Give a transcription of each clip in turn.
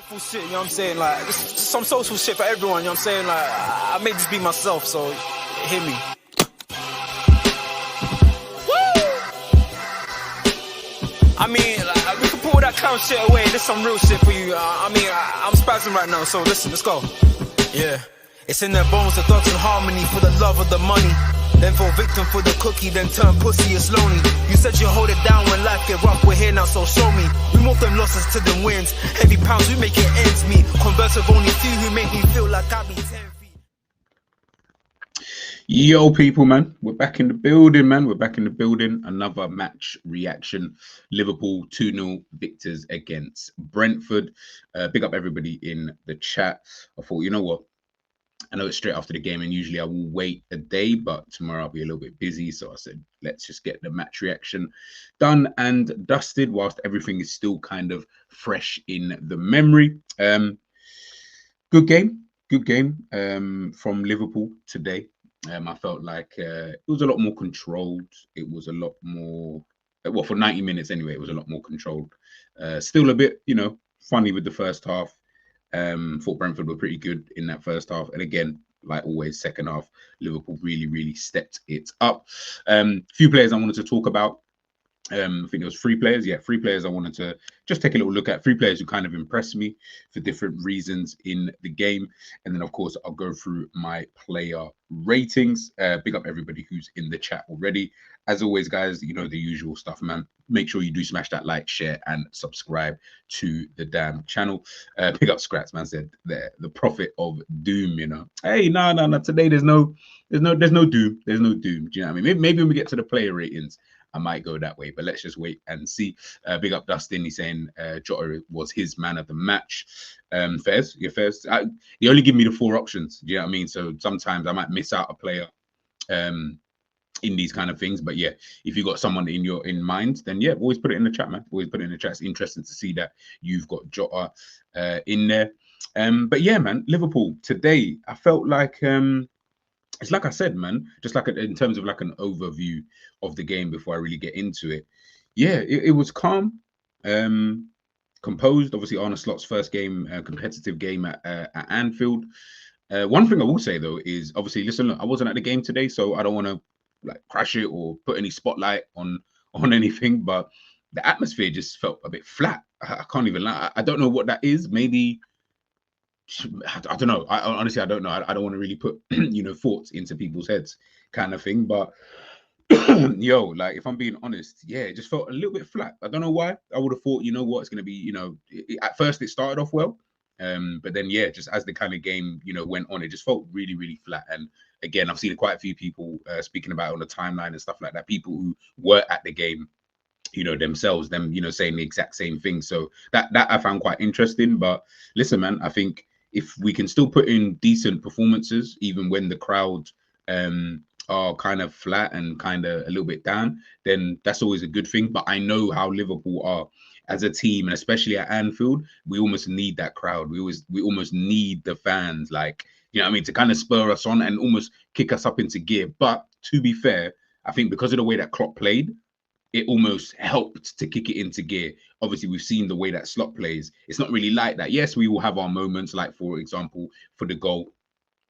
Full shit, you know what I'm saying? Like, just some social shit for everyone, you know what I'm saying? Like, I made this be myself, so hear me. I mean, like, we can pull that clown shit away. There's some real shit for you. I'm spazzing right now, so listen, let's go. Yeah. It's in their bones, the thoughts in harmony for the love of the money. Then fall victim for the cookie, then turn pussy, it's lonely. You said you hold it down when life get rough, we're here now, so show me. We move them losses to them wins. Heavy pounds, we make it ends meet. Converse with only few who make me feel like I be 10 feet. Yo, people, man. We're back in the building, man. We're back in the building. Another match reaction. Liverpool 2-0 victors against Brentford. Big up everybody in the chat. I thought, you know what? I know it's straight after the game, and usually I will wait a day, but tomorrow I'll be a little bit busy. So I said, let's just get the match reaction done and dusted whilst everything is still kind of fresh in the memory. Good game from Liverpool today. I felt like it was a lot more controlled. It was a lot more, well, for 90 minutes anyway, it was a lot more controlled. Still a bit, you know, funny with the first half. Thought Brentford were pretty good in that first half, and again, like always, second half Liverpool really stepped it up. Few players I wanted to talk about. I think there was three players I wanted to just take a little look at. Three players who kind of impressed me for different reasons in the game, and then of course I'll go through my player ratings. Big up everybody who's in the chat already. As always, guys, you know the usual stuff, man. Make sure you do smash that like, share, and subscribe to the damn channel. Big up Scratch, man. Said there, the prophet of doom. You know, hey, no. Today there's no doom. There's no doom. Do you know what I mean? Maybe when we get to the player ratings, I might go that way, but let's just wait and see. Big up Dustin. He's saying Jota was his man of the match. Fairs. You only give me the 4 options. Do you know what I mean? So sometimes I might miss out a player in these kind of things, but yeah, if you got someone in mind, then yeah, always put it in the chat, man. Always put it in the chat. It's interesting to see that you've got Jota in there. But yeah, man, Liverpool today, I felt like it's like I said, man, just like in terms of like an overview of the game before I really get into it. Yeah, it was calm, composed. Obviously, Arne Slot's first game, competitive game at Anfield. One thing I will say though is, obviously, listen, look, I wasn't at the game today, so I don't want to like crash it or put any spotlight on anything, but the atmosphere just felt a bit flat. I can't even lie. I don't know what that is. Maybe I don't know. Honestly, I don't know. I don't want to really put you know, thoughts into people's heads, kind of thing. But yo, like, if I'm being honest, yeah, it just felt a little bit flat. I don't know why. I would have thought, you know what, it's going to be, you know, at first it started off well, but then yeah, just as the kind of game, you know, went on, it just felt really flat. And again, I've seen quite a few people speaking about it on the timeline and stuff like that. People who were at the game, you know, themselves, you know, saying the exact same thing. So that I found quite interesting. But listen, man, I think if we can still put in decent performances, even when the crowd are kind of flat and kind of a little bit down, then that's always a good thing. But I know how Liverpool are as a team, and especially at Anfield, we almost need that crowd. We almost need the fans, like, you know what I mean, to kind of spur us on and almost kick us up into gear. But to be fair, I think because of the way that Klopp played, it almost helped to kick it into gear. Obviously, we've seen the way that Slot plays. It's not really like that. Yes, we will have our moments, like, for example, for the goal,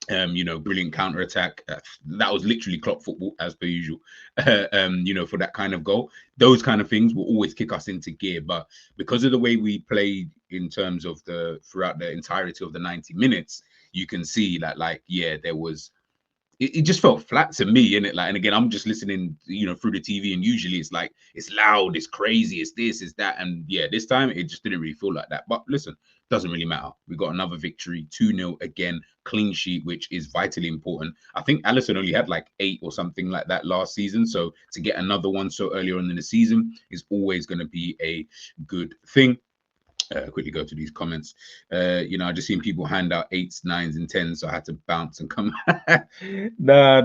you know, brilliant counter attack. That was literally Klopp football as per usual. You know, for that kind of goal, those kind of things will always kick us into gear. But because of the way we played in terms of throughout the entirety of the 90 minutes, you can see that, like, yeah, there was, it just felt flat to me, innit? Like, and again, I'm just listening, you know, through the TV, and usually it's like, it's loud, it's crazy, it's this, it's that. And yeah, this time it just didn't really feel like that. But listen, doesn't really matter. We got another victory, 2-0 again, clean sheet, which is vitally important. I think Alisson only had like 8 or something like that last season. So to get another one so early on in the season is always going to be a good thing. Quickly go to these comments. You know, I just seen people hand out 8s, 9s, and 10s, so I had to bounce and come. No.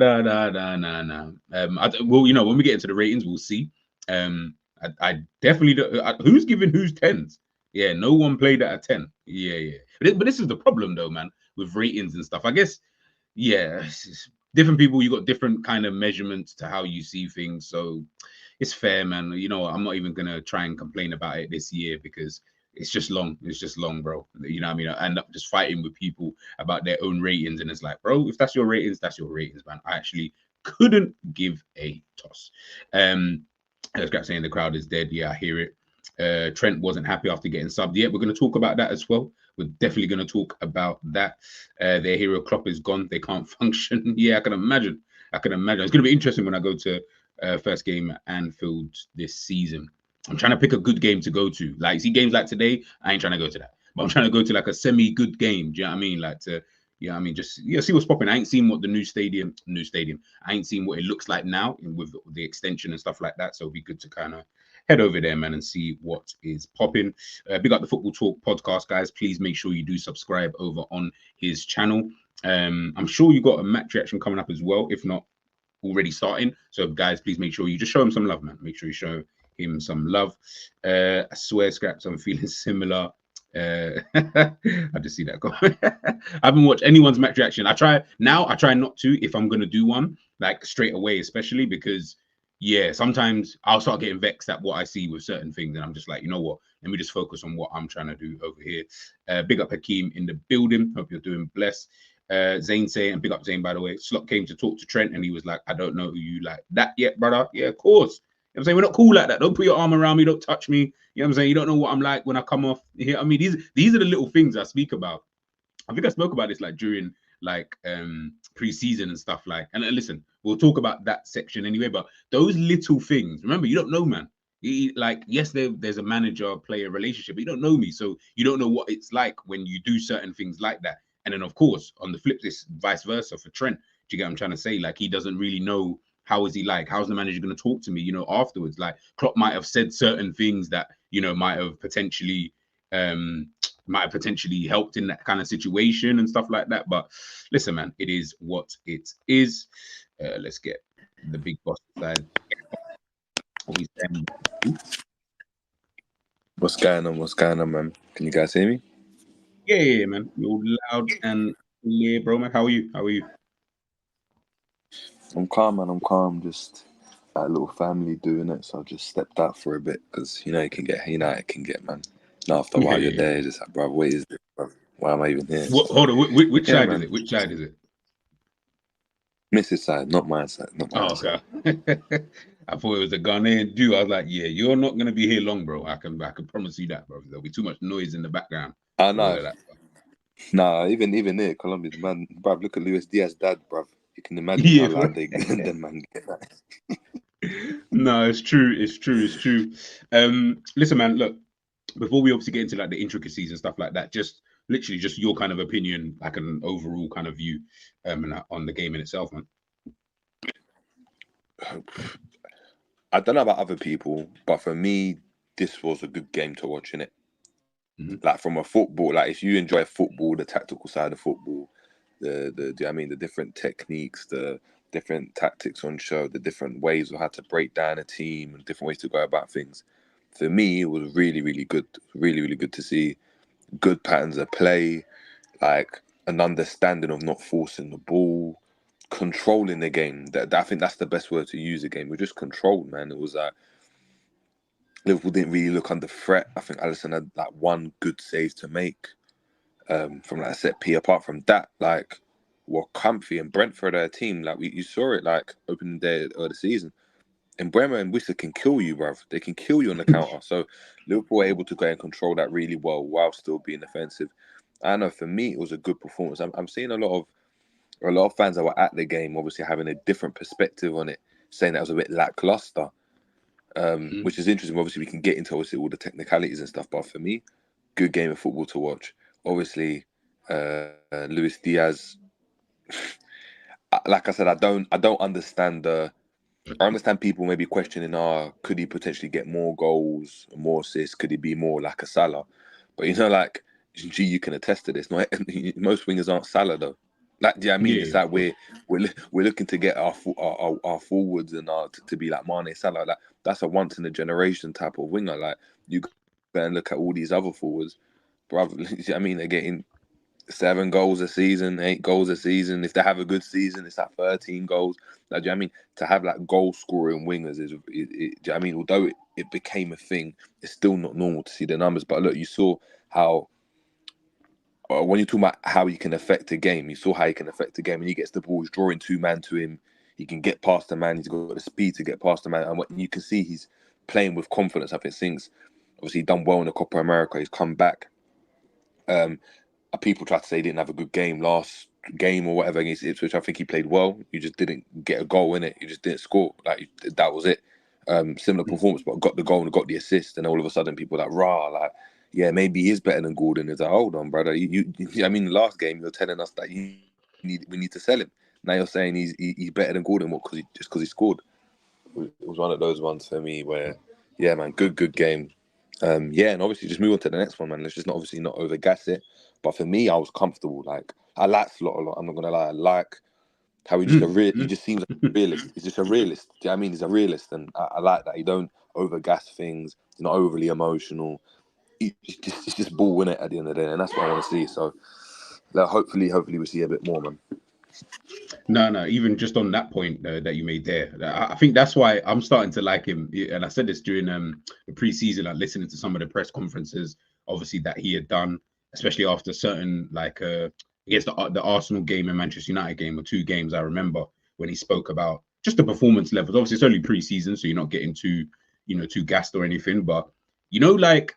Well, you know, when we get into the ratings, we'll see. I definitely don't. Who's giving who's 10s? Yeah, no one played at a 10. Yeah. But this is the problem, though, man, with ratings and stuff. I guess, yeah, different people, you got different kind of measurements to how you see things. So it's fair, man. You know, I'm not even gonna try and complain about it this year, because it's just long. It's just long, bro. You know what I mean? I end up just fighting with people about their own ratings, and it's like, bro, if that's your ratings, that's your ratings, man. I actually couldn't give a toss. Scrap saying the crowd is dead. Yeah, I hear it. Trent wasn't happy after getting subbed. Yeah, we're going to talk about that as well. We're definitely going to talk about that. Their hero Klopp is gone. They can't function. Yeah, I can imagine. It's going to be interesting when I go to first game at Anfield this season. I'm trying to pick a good game to go to. Like, see games like today, I ain't trying to go to that. But I'm trying to go to like a semi-good game. Do you know what I mean? Like to, I mean, just see what's popping. I ain't seen what the new stadium. I ain't seen what it looks like now with the extension and stuff like that. So it'll be good to kind of head over there, man, and see what is popping. Big up the Football Talk podcast, guys. Please make sure you do subscribe over on his channel. I'm sure you got a match reaction coming up as well, if not already starting. So, guys, please make sure you just show him some love, man. Make sure you show him some love. I swear, Scraps, I'm feeling similar. I just see that go. I haven't watched anyone's match reaction. I try not to if I'm gonna do one like straight away, especially because sometimes I'll start getting vexed at what I see with certain things, and I'm just like, you know what? Let me just focus on what I'm trying to do over here. Big up Hakeem in the building. Hope you're doing blessed. Zane saying, and big up Zane, by the way. Slot came to talk to Trent, and he was like, I don't know who you like that yet, brother. Yeah, of course. You know what I'm saying? We're not cool like that. Don't put your arm around me. Don't touch me. You know what I'm saying? You don't know what I'm like when I come off here. I mean, these are the little things I speak about. I think I spoke about this like during like pre-season and stuff like. And listen, we'll talk about that section anyway. But those little things, remember, you don't know, man. Like, yes, there's a manager-player relationship, but you don't know me, so you don't know what it's like when you do certain things like that. And then, of course, on the flip, this vice versa for Trent. Do you get what I'm trying to say? Like, he doesn't really know. How is he like? How's the manager going to talk to me, afterwards? Like, Klopp might have said certain things that, might have potentially helped in that kind of situation and stuff like that. But listen, man, it is what it is. Let's get the big boss side. What's going on, man? Can you guys hear me? Yeah, man. You're loud and clear, bro, man. How are you? I'm calm, man. I'm calm. Just a little family doing it, so I just stepped out for a bit because it can get, man. Now after a while you're there, just like, bro, what is this, bro? Why am I even here? Hold on, which side is it? Which side is it? Mrs. side, not my side. Okay. I thought it was a Ghanaian Jew. I was like, yeah, you're not gonna be here long, bro. I can promise you that, bro. There'll be too much noise in the background. I know. Nah, even there, Colombia's man, bruv. Look at Luis Diaz's dad, bruv. You can imagine how loud them man get that. No, it's true. Listen, man. Look, before we obviously get into like the intricacies and stuff like that, just literally just your kind of opinion, like an overall kind of view, on the game in itself, man. I don't know about other people, but for me, this was a good game to watch, innit? Mm-hmm. Like from a football, like if you enjoy football, the tactical side of football, the different techniques, the different tactics on show, the different ways of how to break down a team and different ways to go about things. For me, it was really, really good. Really, really good to see good patterns of play, like an understanding of not forcing the ball, controlling the game. That I think that's the best word to use. The game we just controlled, man. It was like Liverpool didn't really look under threat. I think Alisson had like one good save to make from like a set P. Apart from that, like, were comfy, and Brentford are a team like you saw it like opening day of the season. And Bremer and Whistler can kill you, bruv. They can kill you on the counter. So Liverpool were able to go and control that really well while still being offensive. I know for me it was a good performance. I'm seeing a lot of fans that were at the game obviously having a different perspective on it, saying that it was a bit lackluster. Which is interesting. Obviously, we can get into obviously all the technicalities and stuff, but for me, good game of football to watch. Obviously, Luis Diaz. Like I said, I don't understand I understand people maybe questioning, could he potentially get more goals, more assists? Could he be more like a Salah? But like, G, you can attest to this. Most wingers aren't Salah though. Like, do you know what I mean? It's like we're looking to get our forwards and to be like Mane, Salah. Like, that's a once in a generation type of winger. Like, you go and look at all these other forwards, brother. You know what I mean? They're getting 7 goals a season, 8 goals a season. If they have a good season, it's like 13 goals. Like, do you know what I mean? To have like goal scoring wingers do you know what I mean? Although it became a thing, it's still not normal to see the numbers. But look, you saw how when you talk about how he can affect a game, you saw how he can affect a game. When he gets the ball, he's drawing 2 man to him. He can get past the man. He's got the speed to get past the man, and what you can see, he's playing with confidence. I think since obviously he done well in the Copa America, he's come back. People try to say he didn't have a good game last game or whatever against Ipswich. I think he played well. You just didn't get a goal in it. You just didn't score. Like, that was it. Similar performance, but got the goal and got the assist. And all of a sudden, people are like, rah, like, yeah, maybe he is better than Gordon. It's like, hold on, brother. I mean, last game you're telling us that we need to sell him. Now you're saying he's better than Gordon. What? Because he scored. It was one of those ones for me where, yeah, man, good game. Yeah, and obviously just move on to the next one, man. Let's just not overgas it. But for me, I was comfortable. Like, I like Slot a lot. I'm not gonna lie. I like how he just seems like a realist. He's just a realist. Do you know what I mean? He's a realist, and I like that. He don't overgas things. He's not overly emotional. He's just ball in it at the end of the day, and that's what I want to see. So, like, hopefully we see a bit more, man. No. Even just on that point that you made there, I think that's why I'm starting to like him. And I said this during the preseason, like listening to some of the press conferences, obviously that he had done, especially after certain against the Arsenal game and Manchester United game, or 2 games I remember when he spoke about just the performance levels. Obviously, it's only preseason, so you're not getting too gassed or anything. But like,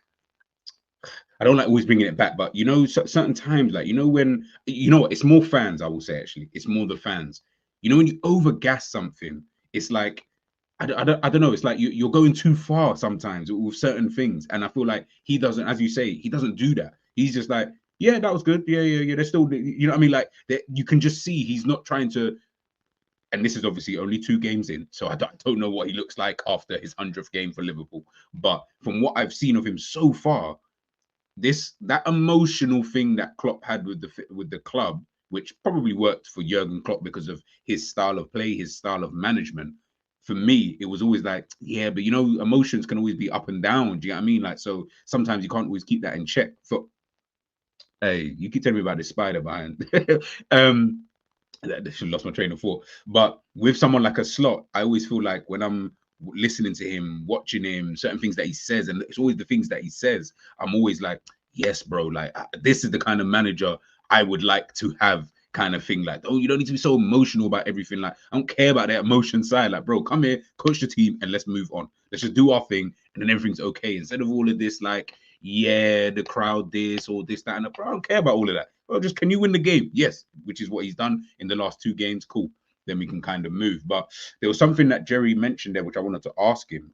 I don't like always bringing it back, but certain times, like, when what, it's more fans. I will say, actually, it's more the fans. When you overgas something, it's like I don't know. It's like you're going too far sometimes with certain things, and I feel like he doesn't, as you say, he doesn't do that. He's just like, yeah, that was good. Yeah. They're still, you know what I mean? Like, you can just see he's not trying to. And this is obviously only 2 games in, so I don't know what he looks like after his 100th game for Liverpool. But from what I've seen of him so far, that emotional thing that Klopp had with the club, which probably worked for Jurgen Klopp because of his style of play, his style of management. For me, it was always like, yeah, but emotions can always be up and down. Do you know what I mean? Like, so sometimes you can't always keep that in check. Hey, you keep telling me about this spider behind. I should lost my train of thought. But with someone like a Slot, I always feel like when I'm listening to him, watching him, certain things that he says, and it's always the things that he says, I'm always like, yes, bro, like, this is the kind of manager I would like to have, kind of thing. Like, oh, you don't need to be so emotional about everything. Like, I don't care about that emotion side. Like, bro, come here, coach the team, and let's move on. Let's just do our thing, and then everything's okay. Instead of all of this, like, yeah, the crowd this or this, that, and I don't care about all of that. Well, just, can you win the game? Yes, which is what he's done in the last 2 games. Cool. Then we can kind of move. But there was something that Jerry mentioned there, which I wanted to ask him.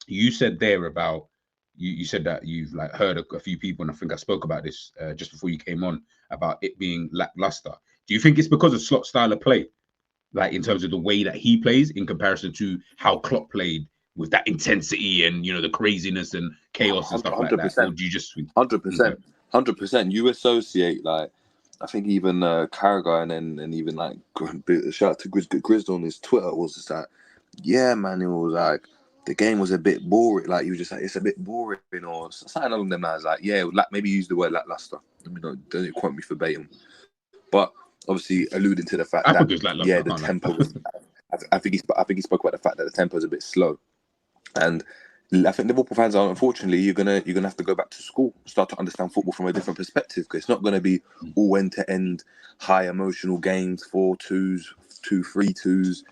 You said there about, you said that you've like heard a few people, and I think I spoke about this just before you came on, about it being lackluster. Do you think it's because of Slot's style of play, like in terms of the way that he plays in comparison to how Klopp played with that intensity and the craziness and chaos and stuff like that? Or do you just 100%? You associate, like, I think even Carragher and even like shout out to Grizz on his Twitter was just like, yeah, man, it was like the game was a bit boring. Like, you were just like, it's a bit boring or something along them lines. Like, yeah, maybe use the word lackluster. Don't quote me verbatim, but obviously alluding to the fact that the tempo was. I think he spoke about the fact that the tempo is a bit slow, and I think Liverpool fans are, unfortunately, you're gonna have to go back to school, start to understand football from a different perspective, because it's not gonna be all end-to-end high emotional games, 4-2s, 2-3-2s,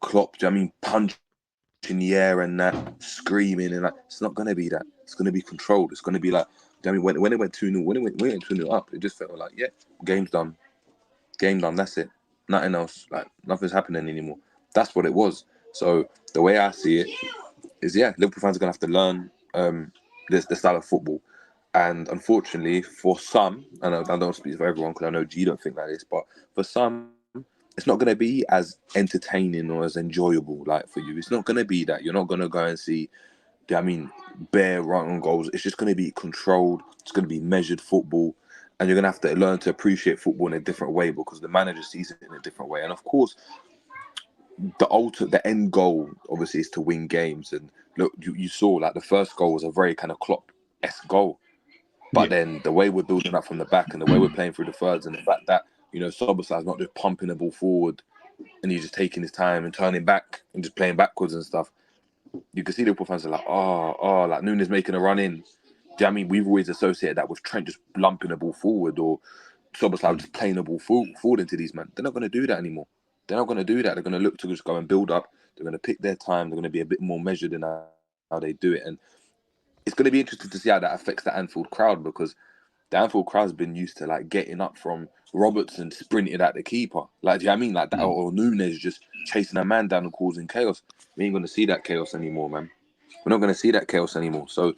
Klopp, do you know what I mean, punch in the air and that, screaming, and like, it's not gonna be that. It's gonna be controlled. It's gonna be like, do you know what I mean, when it went 2-0, when it went 2-0 up, it just felt like, yeah, game's done, that's it, nothing else, like nothing's happening anymore. That's what it was. So the way I see it is, yeah, Liverpool fans are going to have to learn the style of football. And unfortunately, for some, and I don't speak for everyone because I know G don't think like this, but for some, it's not going to be as entertaining or as enjoyable, like, for you. It's not going to be that. You're not going to go and see, bare run goals. It's just going to be controlled. It's going to be measured football. And you're going to have to learn to appreciate football in a different way because the manager sees it in a different way. And of course, the end goal obviously is to win games. And look, you saw like the first goal was a very kind of Klopp-esque goal. But then the way we're building up from the back and the way we're playing through the thirds and the fact that, you know, Soboslai's not just pumping the ball forward and he's just taking his time and turning back and just playing backwards and stuff. You can see Liverpool fans are like, like Nunes making a run in. Do you know what I mean? We've always associated that with Trent just lumping the ball forward or Soboslai just playing the ball forward into these men. They're not going to do that anymore. They're not going to do that. They're going to look to just go and build up. They're going to pick their time. They're going to be a bit more measured in how they do it. And it's going to be interesting to see how that affects the Anfield crowd, because the Anfield crowd's been used to like getting up from Robertson sprinting at the keeper. Like, do you know what I mean? Like that, or Nunes just chasing a man down and causing chaos. We ain't going to see that chaos anymore, man. We're not going to see that chaos anymore. So,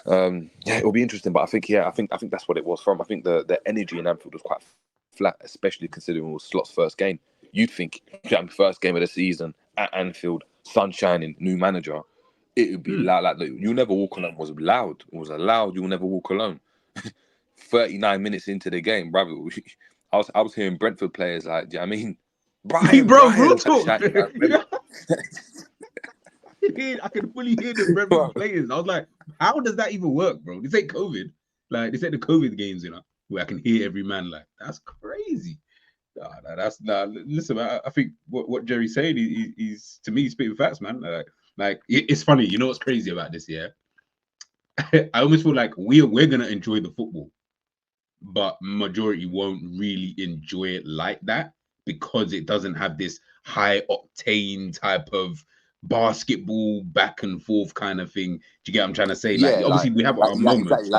yeah, it'll be interesting. But I think that's what it was from. I think the energy in Anfield was quite flat, especially considering it was Slot's first game. You'd think, first game of the season at Anfield, sun shining, new manager, it would be loud. Like, You'll Never Walk Alone was loud. It was a loud You'll Never Walk Alone. 39 minutes into the game, brother. I was hearing Brentford players like, do you know what I mean? Brian, real talk. I can fully hear the Brentford players. I was like, how does that even work, bro? This ain't COVID. Like, this ain't the COVID games, you know, where I can hear every man. Like, that's crazy. Listen, I think what Jerry's saying, he's to me, he's spitting facts, man. Like it's funny. You know what's crazy about this, yeah? I almost feel like we're gonna enjoy the football, but majority won't really enjoy it like that because it doesn't have this high octane type of basketball back and forth kind of thing. Do you get what I'm trying to say? Like, obviously we have our moments. Exactly.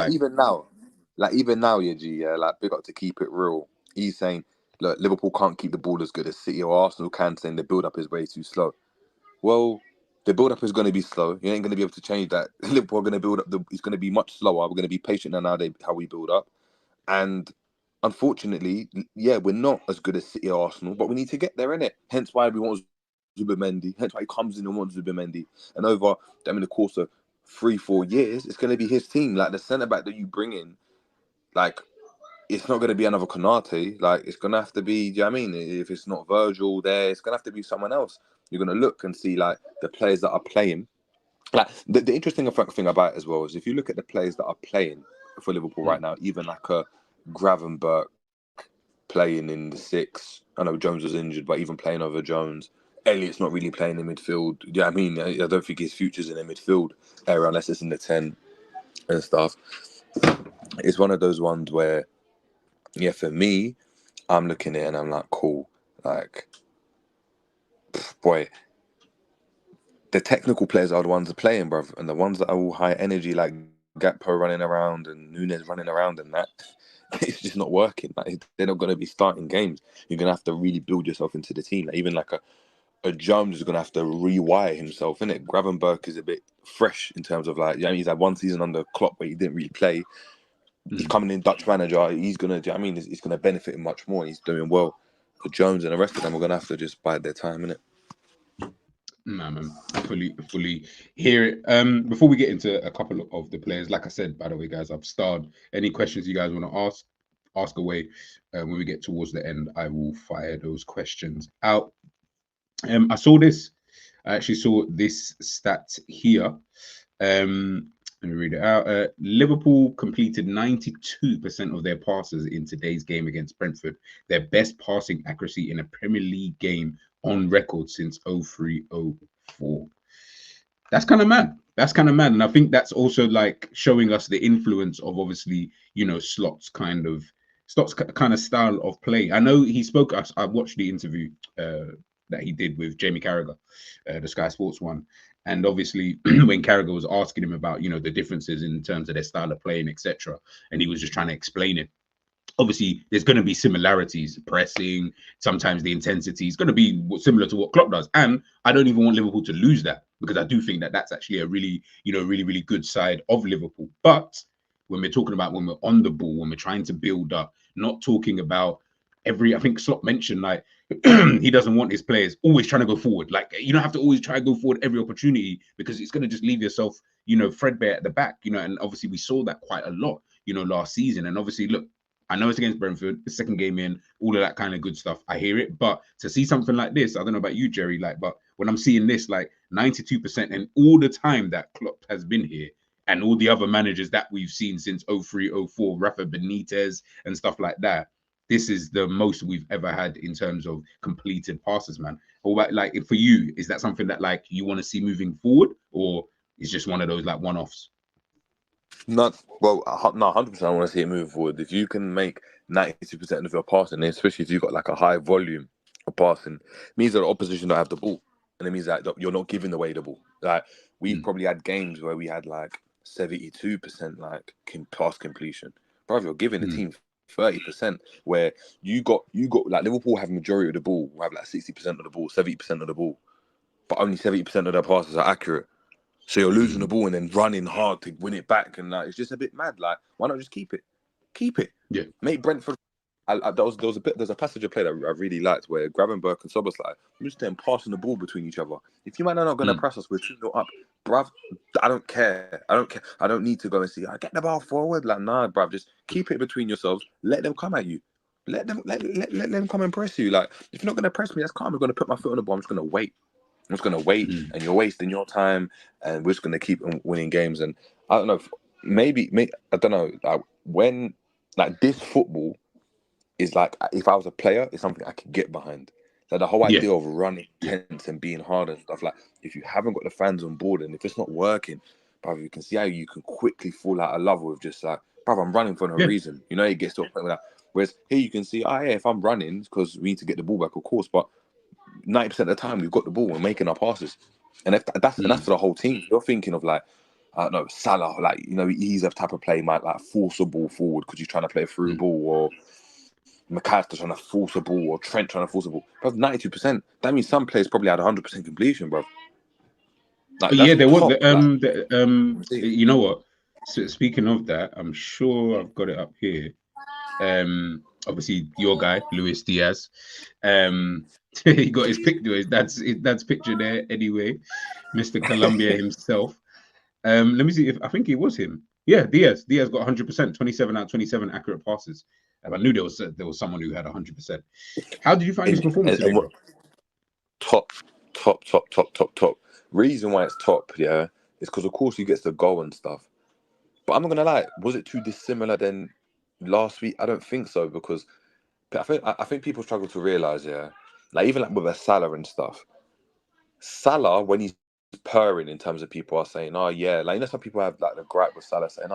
Like even now, yeah, G, yeah, like big up to keep it real. He's saying, look, Liverpool can't keep the ball as good as City or Arsenal can, saying the build-up is way too slow. Well, the build-up is going to be slow. You ain't going to be able to change that. Liverpool are going to build up. It's going to be much slower. We're going to be patient in how we build up. And unfortunately, yeah, we're not as good as City or Arsenal, but we need to get there, innit? Hence why we want Zubimendi. Hence why he comes in and wants Zubimendi. And over, the course of 3-4 years, it's going to be his team. Like, the centre-back that you bring in, like, it's not going to be another Konate. Like, it's going to have to be, do you know what I mean? If it's not Virgil there, it's going to have to be someone else. You're going to look and see, like, the players that are playing. Like, the interesting thing about it as well is if you look at the players that are playing for Liverpool right now, even like a Gravenberch playing in the 6. I know Jones was injured, but even playing over Jones. Elliott's not really playing in midfield. Yeah, I mean, I don't think his future's in the midfield area unless it's in the 10 and stuff. It's one of those ones where, yeah, for me, I'm looking at it and I'm like, cool. Like, boy, the technical players are the ones that are playing, bruv. And the ones that are all high energy, like Gakpo running around and Nunes running around and that, it's just not working. Like, they're not going to be starting games. You're going to have to really build yourself into the team. Like, even like a Jones is going to have to rewire himself, innit? Gravenberch is a bit fresh in terms of like, he's had one season under Klopp where he didn't really play. He's coming in Dutch manager. He's going to, it's going to benefit him much more. He's doing well. For Jones and the rest of them, we're going to have to just bide their time, innit? Nah, man, fully hear it. Before we get into a couple of the players, like I said, by the way, guys, I've starred. Any questions you guys want to ask away. When we get towards the end, I will fire those questions out. I actually saw this stat here. Let me read it out. Liverpool completed 92% of their passes in today's game against Brentford, their best passing accuracy in a Premier League game on record since 03-04. That's kind of mad. And I think that's also like showing us the influence of, obviously, Slot's kind of style of play. I know he spoke. I watched the interview that he did with Jamie Carragher, the Sky Sports one. And obviously, when Carragher was asking him about, the differences in terms of their style of playing, etc., and he was just trying to explain it. Obviously, there's going to be similarities, pressing, sometimes the intensity is going to be similar to what Klopp does. And I don't even want Liverpool to lose that, because I do think that that's actually a really, really good side of Liverpool. But when we're talking about when we're on the ball, when we're trying to build up, not talking about I think Slot mentioned, like, he doesn't want his players always trying to go forward. Like, you don't have to always try to go forward every opportunity, because it's going to just leave yourself, threadbare at the back, and obviously we saw that quite a lot, last season. And obviously, look, I know it's against Brentford, the second game in, all of that kind of good stuff. I hear it, but to see something like this, I don't know about you, Jerry, like, but when I'm seeing this, like 92% and all the time that Klopp has been here, and all the other managers that we've seen since 03, 04, Rafa Benitez and stuff like that, this is the most we've ever had in terms of completed passes, man. Or like for you, is that something that like you want to see moving forward, or is just one of those like one-offs? No, 100%. I want to see it move forward. If you can make 92% of your passing, especially if you've got like a high volume of passing, it means that the opposition don't have the ball, and it means that you're not giving away the ball. Like we've probably had games where we had like 72% like pass completion. Bro, you're giving the team 30%, where you got like Liverpool have majority of the ball, we have like 60% of the ball, 70% of the ball, but only 70% of their passes are accurate. So you're losing the ball and then running hard to win it back, and like it's just a bit mad. Like, why not just keep it? Yeah. Make Brentford. There's a passage of play that I really liked where Gravenberch and Szoboszlai we're just then passing the ball between each other. If you man are not going to press us, we're 2-0 up, bruv. I don't care. I don't need to go and see. I get the ball forward. Like, nah, bruv. Just keep it between yourselves. Let them come at you. Let them come and press you. Like, if you're not going to press me, that's calm. I'm going to put my foot on the ball. I'm just going to wait. And you're wasting your time, and we're just going to keep winning games. And I don't know, maybe I don't know, like when like this football is like, if I was a player, it's something I could get behind. Like the whole idea of running tense and being hard and stuff. Like if you haven't got the fans on board and if it's not working, brother, you can see how you can quickly fall out of love with just like, brother, I'm running for no reason. You know, it gets to a point where that. Whereas here you can see, if I'm running because we need to get the ball back, of course, but 90% of the time we've got the ball, we're making our passes, and that's for the whole team. You're thinking of like, I don't know, Salah, like, you know, he's a type of play might like force a ball forward because he's trying to play a through ball, or McAllister trying to force a ball, or Trent trying to force a ball. Bro, 92%. That means some players probably had 100% completion, bro. Like, Yeah, there was like, you know what? So speaking of that, I'm sure I've got it up here. Obviously your guy Luis Diaz, he got his picture, his dad's picture there anyway, Mr. Colombia himself. Let me see if I think it was him. Yeah, Diaz got 100%, 27 out of 27 accurate passes. I knew there was someone who had 100%. How did you find his performance today, bro? Top. Reason why it's top, is because of course he gets the goal and stuff. But I'm not gonna lie, was it too dissimilar than last week? I don't think so, because I think people struggle to realize, like even like with a Salah and stuff. Salah, when he's purring, in terms of people are saying, oh yeah, like, you know, some people have like the gripe with Salah saying,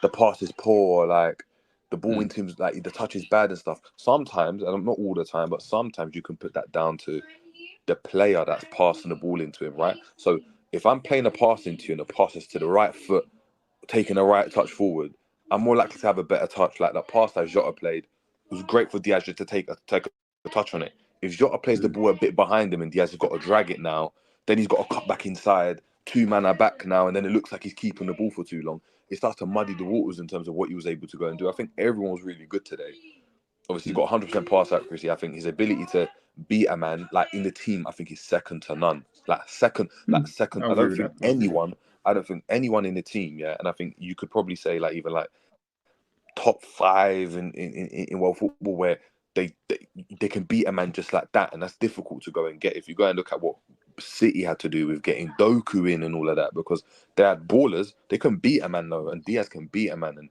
the pass is poor, like the ball into him, like the touch is bad and stuff. Sometimes, and not all the time, but sometimes you can put that down to the player that's passing the ball into him, right? So if I'm playing a pass into you and the pass is to the right foot, taking a right touch forward, I'm more likely to have a better touch. Like that pass that Jota played, it was great for Diaz just to take a touch on it. If Jota plays the ball a bit behind him and Diaz has got to drag it now, then he's got to cut back inside, 2 man are back now, and then it looks like he's keeping the ball for too long. It starts to muddy the waters in terms of what he was able to go and do. I think everyone was really good today. Obviously, he's got 100% pass accuracy. I think his ability to beat a man, like in the team, I think he's second to none. Second. I don't think anyone in the team, and I think you could probably say like even like top 5 in world football where they can beat a man just like that, and that's difficult to go and get. If you go and look at what City had to do with getting Doku in and all of that, because they had ballers, they can beat a man though, and Diaz can beat a man. And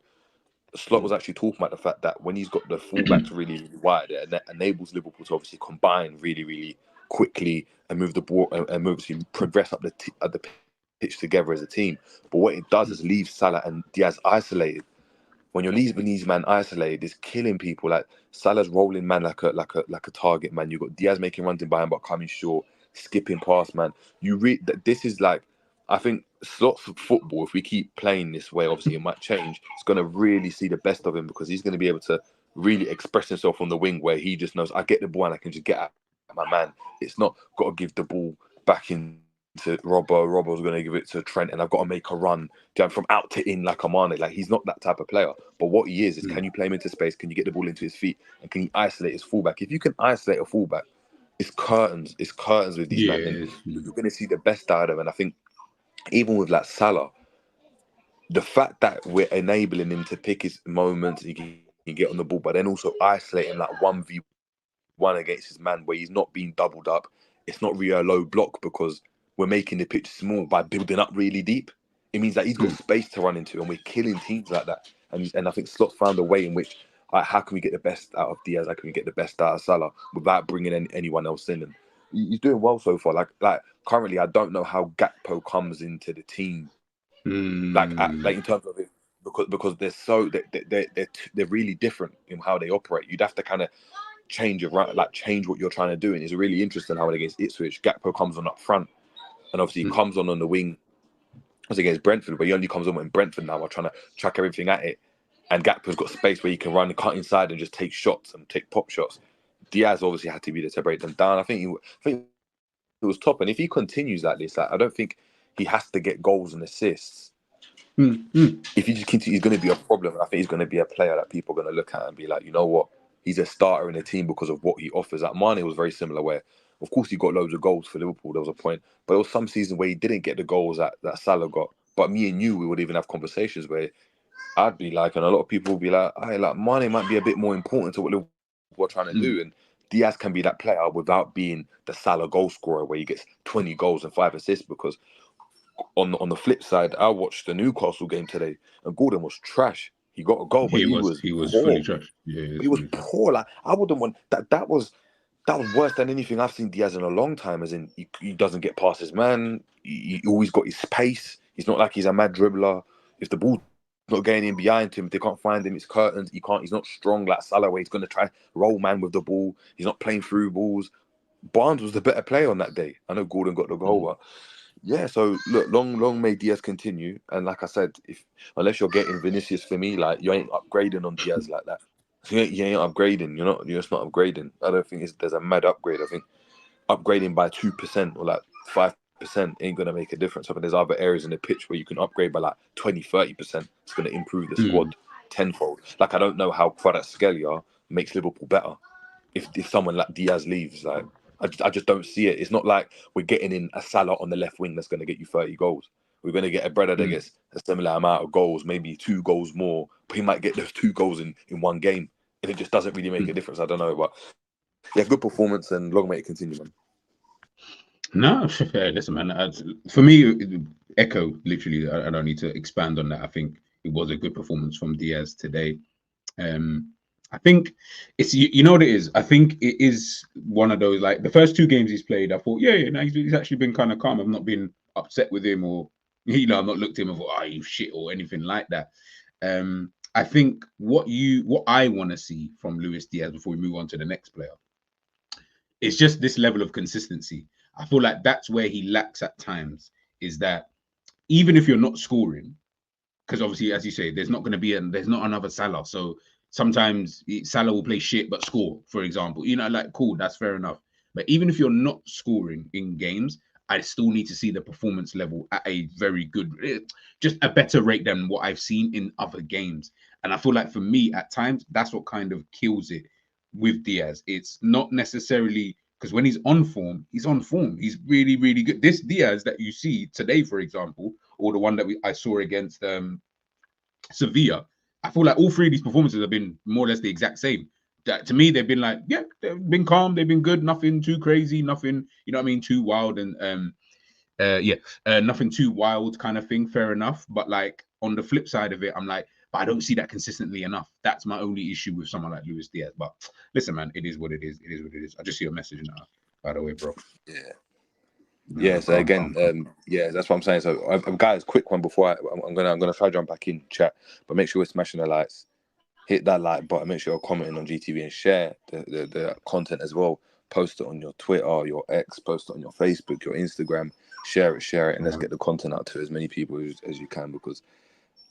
Slot was actually talking about the fact that when he's got the fullbacks really, really wide, it enables Liverpool to obviously combine really, really quickly and move the ball and obviously progress up the pitch together as a team. But what it does is leave Salah and Diaz isolated. When you're leaving these man isolated, it's killing people. Like Salah's rolling man like a target man. You got Diaz making runs in behind but coming short, skipping past man. You read that this is like, I think Slot's football, if we keep playing this way, obviously it might change. It's going to really see the best of him, because he's going to be able to really express himself on the wing, where he just knows, I get the ball and I can just get at my man. It's not got to give the ball back in to Robbo's going to give it to Trent, and I've got to make a run from out to in like a Mane. Like, he's not that type of player. But what he is can you play him into space? Can you get the ball into his feet? And can he isolate his fullback? If you can isolate a fullback, it's curtains. It's curtains with these men. And you're going to see the best out of him. And I think even with like Salah, the fact that we're enabling him to pick his moments, he can get on the ball, but then also isolating like 1v1 against his man, where he's not being doubled up. It's not really a low block, because we're making the pitch small by building up really deep. It means that he's got space to run into, and we're killing teams like that. And I think Slot found a way in which, how can we get the best out of Diaz? How can we get the best out of Salah without bringing anyone else in? And he's doing well so far. Like currently, I don't know how Gakpo comes into the team. Like in terms of it, because they're really different in how they operate. You'd have to kind of change what you're trying to do. And it's really interesting how against Ipswich, Gakpo comes on up front, and obviously he comes on the wing. Was against Brentford, but he only comes on when Brentford now are trying to chuck everything at it. And Gakpo's got space where he can run, cut inside, and just take shots and take pop shots. Diaz obviously had to be there to break them down. I think it was top. And if he continues like this, I don't think he has to get goals and assists. If he just continues, he's going to be a problem. And I think he's going to be a player that people are going to look at and be like, you know what? He's a starter in the team because of what he offers. Like Mane was very similar, where of course he got loads of goals for Liverpool. There was a point, but there was some season where he didn't get the goals that Salah got. But me and you, we would even have conversations where I'd be like, and a lot of people would be like, Mane might be a bit more important to what Liverpool are trying to do. And Diaz can be that player without being the Salah goal scorer where he gets 20 goals and 5 assists. Because on the flip side, I watched the Newcastle game today and Gordon was trash. He got a goal, but he was fully trash. Yeah, he was poor. Like I wouldn't want that. That was worse than anything I've seen Diaz in a long time. As in, he doesn't get past his man. He always got his pace. He's not like he's a mad dribbler. If the ball's not getting in behind him, if they can't find him, it's curtains. He's not strong like Salah, where he's going to try roll man with the ball. He's not playing through balls. Barnes was the better player on that day. I know Gordon got the goal, but yeah. So look, long may Diaz continue. And like I said, unless you're getting Vinicius for me, like you ain't upgrading on Diaz like that. You ain't upgrading. You're just not upgrading. I don't think there's a mad upgrade. I think upgrading by 2% or like 5% ain't going to make a difference. I think there's other areas in the pitch where you can upgrade by like 20-30%. It's going to improve the squad tenfold. Like, I don't know how Kvaratskhelia makes Liverpool better if someone like Diaz leaves. Like, I just don't see it. It's not like we're getting in a Salah on the left wing that's going to get you 30 goals. We're going to get a brother that gets a similar amount of goals, maybe 2 goals more, but he might get those 2 goals in one game. And it just doesn't really make a difference. I don't know, but yeah, good performance and long may it continue, man. No, listen, man. For me, echo literally. I don't need to expand on that. I think it was a good performance from Diaz today. I think it's you know what it is. I think it is one of those, like the first 2 games he's played. I thought, no, he's actually been kind of calm. I've not been upset with him, or I've not looked at him and thought, you shit, or anything like that. I think what I want to see from Luis Diaz before we move on to the next player is just this level of consistency. I feel like that's where he lacks at times, is that even if you're not scoring, because obviously, as you say, there's not another Salah. So sometimes Salah will play shit but score, for example. Like, cool, that's fair enough. But even if you're not scoring in games, I still need to see the performance level at a very good, just a better rate than what I've seen in other games. And I feel like for me, at times, that's what kind of kills it with Diaz. It's not necessarily, because when he's on form, he's on form. He's really, really good. This Diaz that you see today, for example, or the one that I saw against Sevilla, I feel like all 3 of these performances have been more or less the exact same. That, to me, they've been like, they've been calm, they've been good, nothing too crazy, nothing, too wild, and nothing too wild kind of thing. Fair enough. But like on the flip side of it, I'm like, but I don't see that consistently enough. That's my only issue with someone like Luis Diaz. But listen, man, it is what it is. It is what it is. I just see your message now, by the way, bro. Yeah. So again, that's what I'm saying. So, guys, quick one before I'm gonna try to jump back in chat, but make sure we're smashing the lights. Hit that like button. Make sure you're commenting on GTV and share the content as well. Post it on your Twitter, your X. Post it on your Facebook, your Instagram. Share it, and let's get the content out to as many people as you can. Because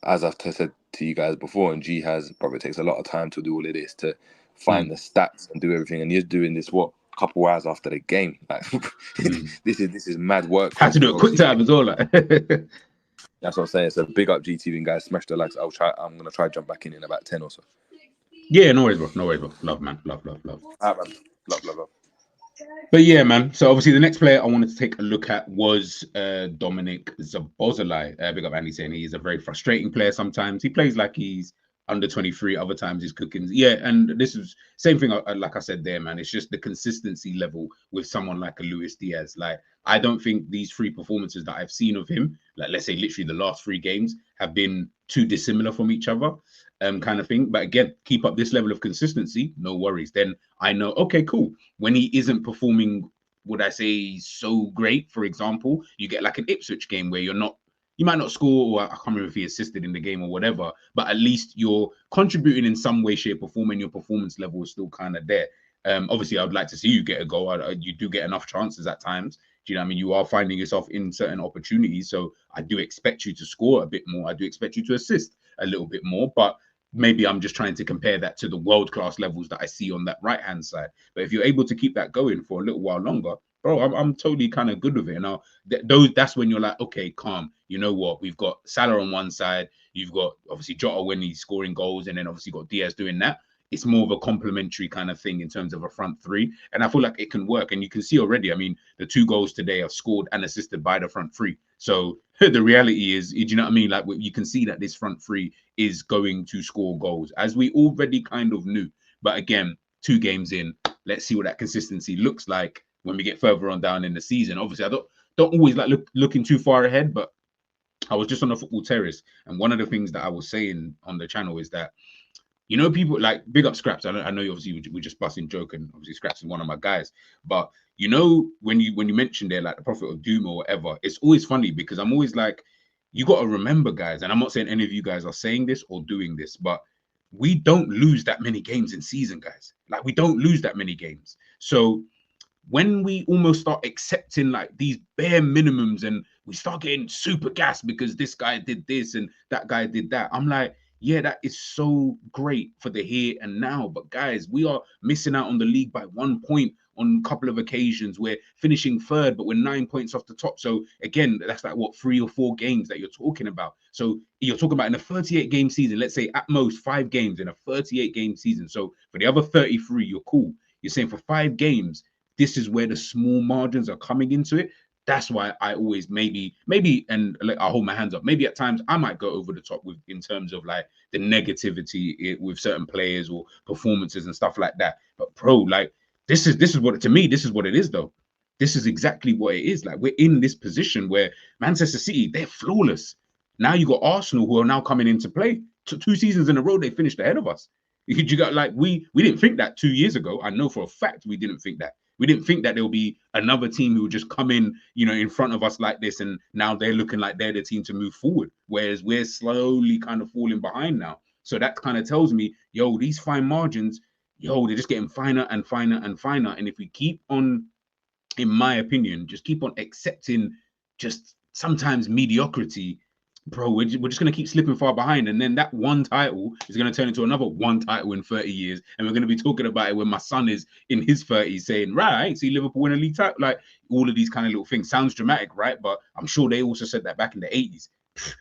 as I've said to you guys before, and G has, probably takes a lot of time to do all of this, to find the stats and do everything. And he's doing this couple hours after the game. Like this is mad work. Had to do it quick time as well. Like. That's what I'm saying. So big up GTV and guys, smash the likes. I'm gonna try jump back in about 10 or so. Yeah, no worries, bro. No worries, bro. Love, man. Love. All right, man. Love. But yeah, man. So obviously the next player I wanted to take a look at was Dominic Szoboszlai. Big up Andy saying he is a very frustrating player sometimes. He plays like he's under 23, other times he's cooking. Yeah, and this is same thing. Like I said there, man. It's just the consistency level with someone like a Luis Diaz. Like, I don't think these 3 performances that I've seen of him, like let's say literally the last 3 games, have been too dissimilar from each other, kind of thing. But again, keep up this level of consistency, no worries. Then I know, okay, cool. When he isn't performing, would I say so great? For example, you get like an Ipswich game where you might not score, or I can't remember if he assisted in the game or whatever, but at least you're contributing in some way, shape, or form, and your performance level is still kind of there. Obviously, I would like to see you get a goal. You do get enough chances at times. Do you know what I mean? You are finding yourself in certain opportunities. So I do expect you to score a bit more. I do expect you to assist a little bit more. But maybe I'm just trying to compare that to the world-class levels that I see on that right-hand side. But if you're able to keep that going for a little while longer, bro, I'm totally kind of good with it. Now, that's when you're like, okay, calm. You know what? We've got Salah on one side. You've got obviously Jota when he's scoring goals, and then obviously got Diaz doing that. It's more of a complementary kind of thing in terms of a front 3. And I feel like it can work. And you can see already, I mean, the 2 goals today are scored and assisted by the front 3. So the reality is, do you know what I mean? Like, you can see that this front 3 is going to score goals, as we already kind of knew. But again, 2 games in, let's see what that consistency looks like when we get further on down in the season. Obviously, I don't always like looking too far ahead, but I was just on the football terrace, and one of the things that I was saying on the channel is that, you know, people like big up Scraps. I know you obviously we're just busting joke, and obviously Scraps is one of my guys. But you know, when you mentioned there like the Prophet of Doom or whatever, it's always funny because I'm always like, you got to remember, guys, and I'm not saying any of you guys are saying this or doing this, but we don't lose that many games in season, guys. Like, we don't lose that many games. So when we almost start accepting like these bare minimums and we start getting super gassed because this guy did this and that guy did that, I'm like, yeah, that is so great for the here and now. But guys, we are missing out on the league by 1 point on a couple of occasions. We're finishing 3rd, but we're 9 points off the top. So again, that's like what, 3 or 4 games that you're talking about. So you're talking about in a 38 game season, let's say at most 5 games in a 38 game season. So for the other 33, you're cool. You're saying for 5 games, this is where the small margins are coming into it. That's why I always maybe, and I'll hold my hands up. Maybe at times I might go over the top with in terms of like the negativity with certain players or performances and stuff like that. But bro, like this is what, to me, this is what it is though. This is exactly what it is. Like, we're in this position where Manchester City, they're flawless. Now you got Arsenal who are now coming into play. 2 seasons in a row, they finished ahead of us. You got like we didn't think that 2 years ago. I know for a fact we didn't think that. We didn't think that there'll be another team who would just come in, you know, in front of us like this, and now they're looking like they're the team to move forward, whereas we're slowly kind of falling behind now. So that kind of tells me, yo, these fine margins, yo, they're just getting finer and finer and finer. And if we keep on, in my opinion, just keep on accepting just sometimes mediocrity, bro, we're just going to keep slipping far behind. And then that one title is going to turn into another one title in 30 years. And we're going to be talking about it when my son is in his 30s saying, right, see Liverpool win a league title. Like, all of these kind of little things. Sounds dramatic, right? But I'm sure they also said that back in the 80s.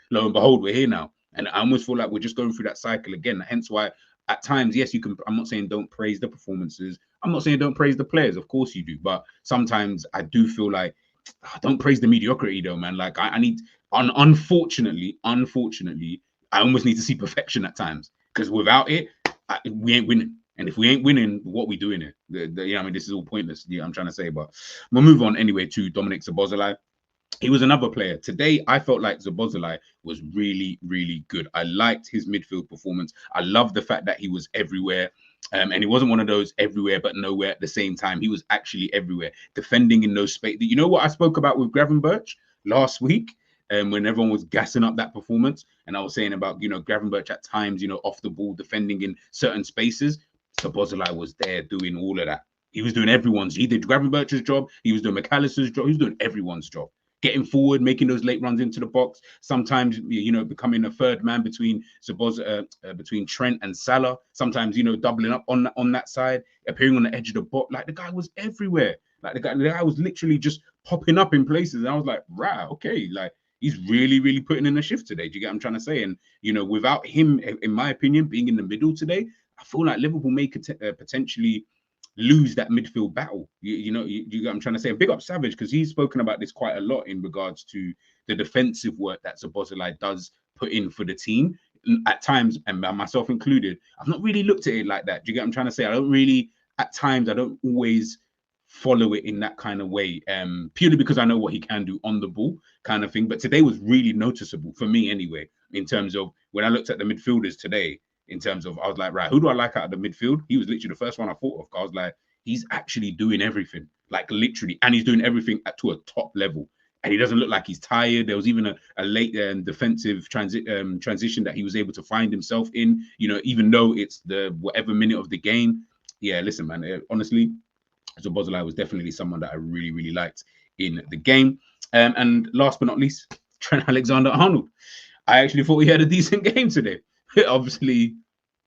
Lo and behold, we're here now. And I almost feel like we're just going through that cycle again. Hence why at times, yes, you can. I'm not saying don't praise the performances. I'm not saying don't praise the players. Of course you do. But sometimes I do feel like, don't praise the mediocrity though, man. Like, I need... Unfortunately, I almost need to see perfection at times, because without it, we ain't winning. And if we ain't winning, what we doing here? You know, I mean, this is all pointless. Yeah, I'm trying to say, but we'll move on anyway to Dominic Szoboszlai. He was another player. Today, I felt like Szoboszlai was really, really good. I liked his midfield performance. I love the fact that he was everywhere. And he wasn't one of those everywhere but nowhere at the same time. He was actually everywhere, defending in those space. You know what I spoke about with Gravenberch last week? When everyone was gassing up that performance, and I was saying about, you know, Gravenberch at times, you know, off the ball, defending in certain spaces. Szoboszlai was there doing all of that. He was doing everyone's. He did Gravenberch's job. He was doing McAllister's job. He was doing everyone's job. Getting forward, making those late runs into the box. Sometimes, you know, becoming a third man between between Trent and Salah. Sometimes, you know, doubling up on that side, appearing on the edge of the box. Like, the guy was everywhere. Like, the guy was literally just popping up in places. And I was like, right, okay, like, he's really, really putting in a shift today. Do you get what I'm trying to say? And, you know, without him, in my opinion, being in the middle today, I feel like Liverpool may potentially lose that midfield battle. You know, you get what I'm trying to say? And big up Savage, because he's spoken about this quite a lot in regards to the defensive work that Szoboszlai does put in for the team. at times, and myself included, I've not really looked at it like that. Do you get what I'm trying to say? I don't always follow it in that kind of way, purely because I know what he can do on the ball kind of thing. But today was really noticeable for me anyway, in terms of when I looked at the midfielders today, in terms of, I was like, right, who do I like out of the midfield? He was literally the first one I thought of. I was like, he's actually doing everything, like literally, and he's doing everything to a top level. And he doesn't look like he's tired. There was even a late defensive transition that he was able to find himself in, even though it's the whatever minute of the game. Yeah, listen, man, honestly, Szoboszlai was definitely someone that I really, really liked in the game. And last but not least, Trent Alexander-Arnold. I actually thought he had a decent game today. Obviously,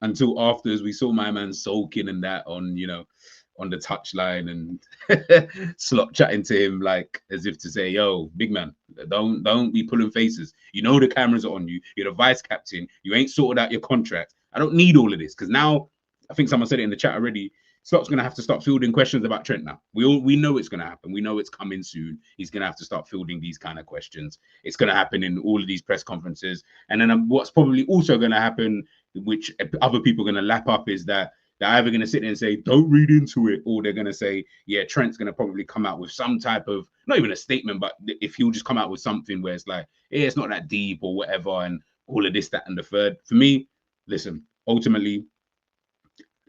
until after, as we saw my man sulking and that on the touchline, and Slot chatting to him like as if to say, yo, big man, don't be pulling faces. The cameras are on you. You're the vice captain. You ain't sorted out your contract. I don't need all of this, because now, I think someone said it in the chat already, Slot's going to have to start fielding questions about Trent now. We know it's going to happen. We know it's coming soon. He's going to have to start fielding these kind of questions. It's going to happen in all of these press conferences. And then what's probably also going to happen, which other people are going to lap up, is that they're either going to sit there and say, don't read into it, or they're going to say, yeah, Trent's going to probably come out with some type of, not even a statement, but if he'll just come out with something where it's like, yeah, it's not that deep or whatever, and all of this, that, and the third. For me, listen, ultimately,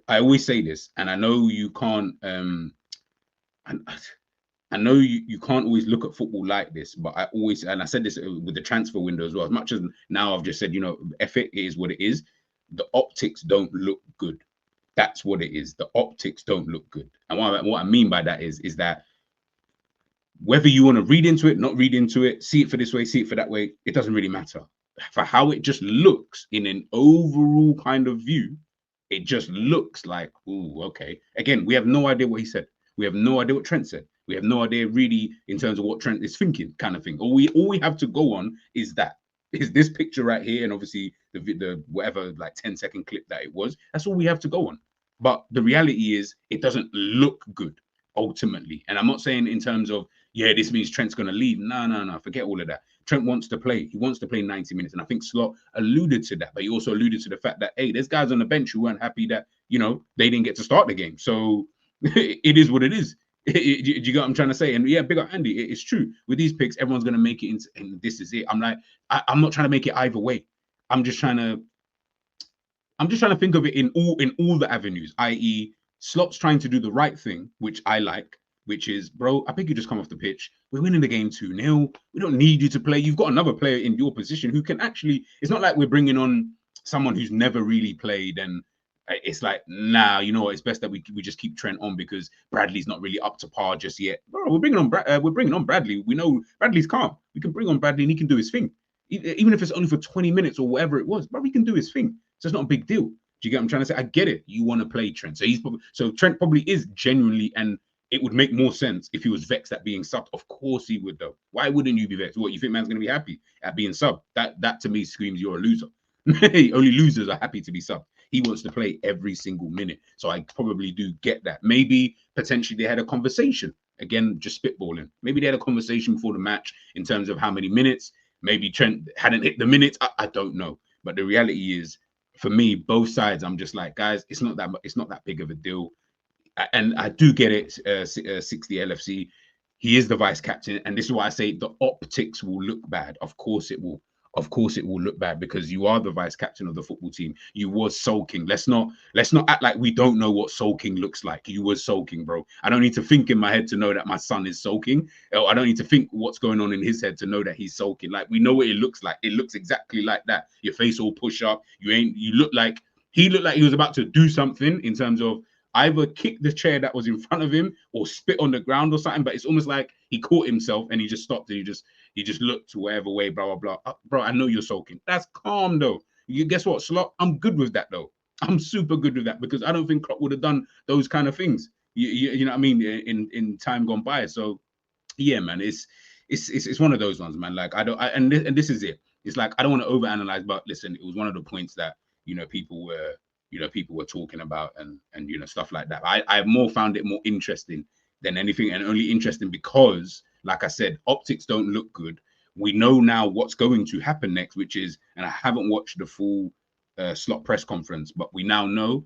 I always say this, and I know you can't, I know you can't always look at football like this, but I always, and I said this with the transfer window as well, as much as now I've just said, F it is what it is, the optics don't look good. That's what it is. The optics don't look good. And what I mean by that is that whether you want to read into it, not read into it, see it for this way, see it for that way, it doesn't really matter. For how it just looks in an overall kind of view, it just looks like, ooh, okay. Again, we have no idea what he said. We have no idea what Trent said. We have no idea really in terms of what Trent is thinking, kind of thing. All we have to go on is this picture right here, and obviously the whatever, like 10-second clip that it was. That's all we have to go on. But the reality is, it doesn't look good ultimately. And I'm not saying in terms of, yeah, this means Trent's going to leave. No, forget all of that. Trent wants to play. He wants to play 90 minutes. And I think Slot alluded to that, but he also alluded to the fact that, hey, there's guys on the bench who weren't happy that, they didn't get to start the game. So it is what it is. Do you get what I'm trying to say? And yeah, big up Andy. It's true. With these picks, everyone's going to make it into, and this is it. I'm like, I'm not trying to make it either way. I'm just trying to think of it in all the avenues, i.e. Slot's trying to do the right thing, which I like, which is, bro, I think you just come off the pitch. We're winning the game 2-0. We don't need you to play. You've got another player in your position who can actually, it's not like we're bringing on someone who's never really played, and it's like, nah, you know what, it's best that we just keep Trent on because Bradley's not really up to par just yet. Bro, we're bringing on Bradley. We know Bradley's calm. We can bring on Bradley and he can do his thing. Even if it's only for 20 minutes or whatever it was, but he can do his thing. So it's not a big deal. Do you get what I'm trying to say? I get it. You want to play Trent. So Trent probably is genuinely, and it would make more sense if he was vexed at being subbed. Of course he would, though. Why wouldn't you be vexed? What, you think man's going to be happy at being subbed? That to me screams you're a loser. Only losers are happy to be subbed. He wants to play every single minute. So I probably do get that. Maybe potentially they had a conversation. Again, just spitballing. Maybe they had a conversation before the match in terms of how many minutes. Maybe Trent hadn't hit the minutes. I don't know. But the reality is, for me, both sides, I'm just like, guys, it's not that big of a deal. And I do get it, 60 LFC. He is the vice captain. And this is why I say the optics will look bad. Of course it will. Of course it will look bad because you are the vice captain of the football team. You was sulking. Let's not act like we don't know what sulking looks like. You was sulking, bro. I don't need to think in my head to know that my son is sulking. I don't need to think what's going on in his head to know that he's sulking. Like, we know what it looks like. It looks exactly like that. Your face all push up. He looked like he was about to do something in terms of either kick the chair that was in front of him or spit on the ground or something. But it's almost like he caught himself and he just stopped and he just looked whatever way, blah, blah, blah. Bro, I know you're sulking. That's calm, though. You guess what, Slot? I'm good with that, though. I'm super good with that because I don't think Klopp would have done those kind of things. You know what I mean? In time gone by. So, yeah, man, it's one of those ones, man. Like, and this is it. It's like, I don't want to overanalyze, but listen, it was one of the points that, people were talking about and stuff like that. I more found it more interesting than anything, and only interesting because, like I said, optics don't look good. We know now what's going to happen next, which is, and I haven't watched the full Slot press conference, but we now know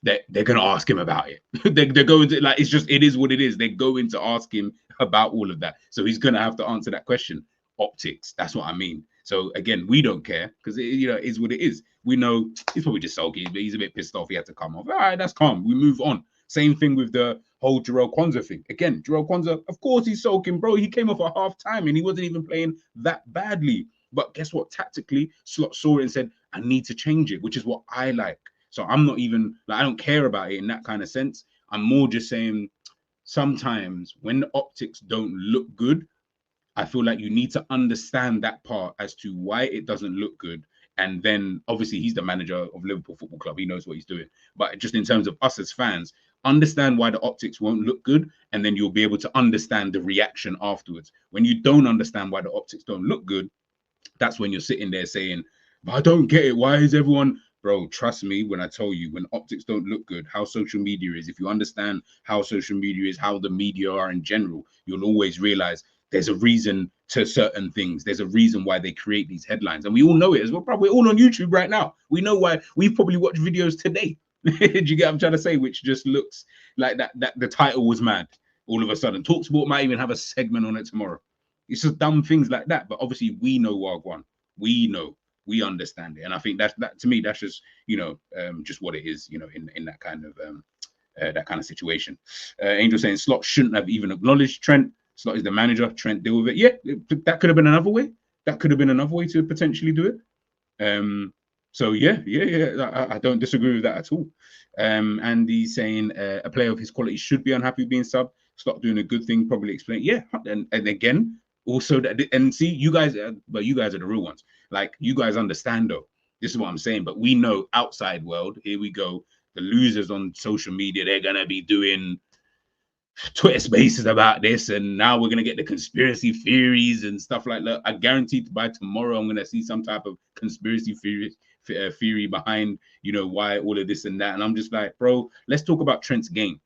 that they're going to ask him about it. they're going to, like, it's just, it is what it is. They're going to ask him about all of that. So he's going to have to answer that question. Optics, that's what I mean. So again, we don't care because it, you know, it is what it is. We know he's probably just sulky, but he's a bit pissed off. He had to come off. All right, that's calm. We move on. Same thing with the whole Jarrell Kwanzaa thing. Again, Jarrell Kwanzaa, of course he's sulking, bro. He came off at half time and he wasn't even playing that badly. But guess what? Tactically, Slot saw it and said, I need to change it, which is what I like. So I'm not even, like, I don't care about it in that kind of sense. I'm more just saying sometimes when the optics don't look good, I feel like you need to understand that part as to why it doesn't look good. And then obviously he's the manager of Liverpool Football Club. He knows what he's doing. But just in terms of us as fans, understand why the optics won't look good. And then you'll be able to understand the reaction afterwards. When you don't understand why the optics don't look good, that's when you're sitting there saying, but I don't get it. Why is everyone... Bro, trust me when I tell you, when optics don't look good, how social media is, if you understand how social media is, how the media are in general, you'll always realize there's a reason to certain things. There's a reason why they create these headlines. And we all know it as well. Bro, we're all on YouTube right now. We know why. We've probably watched videos today. Do you get what I'm trying to say? Which just looks like that the title was mad. All of a sudden, TalkSport might even have a segment on it tomorrow. It's just dumb things like that. But obviously, we know Wagwan. We know. We understand it, and I think that to me, that's just, you know, just what it is, you know, in that kind of situation. Angel saying Slot shouldn't have even acknowledged Trent. Slot is the manager. Trent deal with it. Yeah, that could have been another way. That could have been another way to potentially do it. So yeah, I don't disagree with that at all. And he's saying a player of his quality should be unhappy being subbed. Slot doing a good thing, probably explain. Yeah, and again, also that, and see, you guys, but you guys are the real ones. Like, you guys understand though. This is what I'm saying. But we know outside world, here we go. The losers on social media, they're gonna be doing Twitter spaces about this, and now we're gonna get the conspiracy theories and stuff like that. I guarantee by tomorrow I'm gonna see some type of conspiracy theory behind, you know, why all of this and that. And I'm just like, bro, let's talk about Trent's game.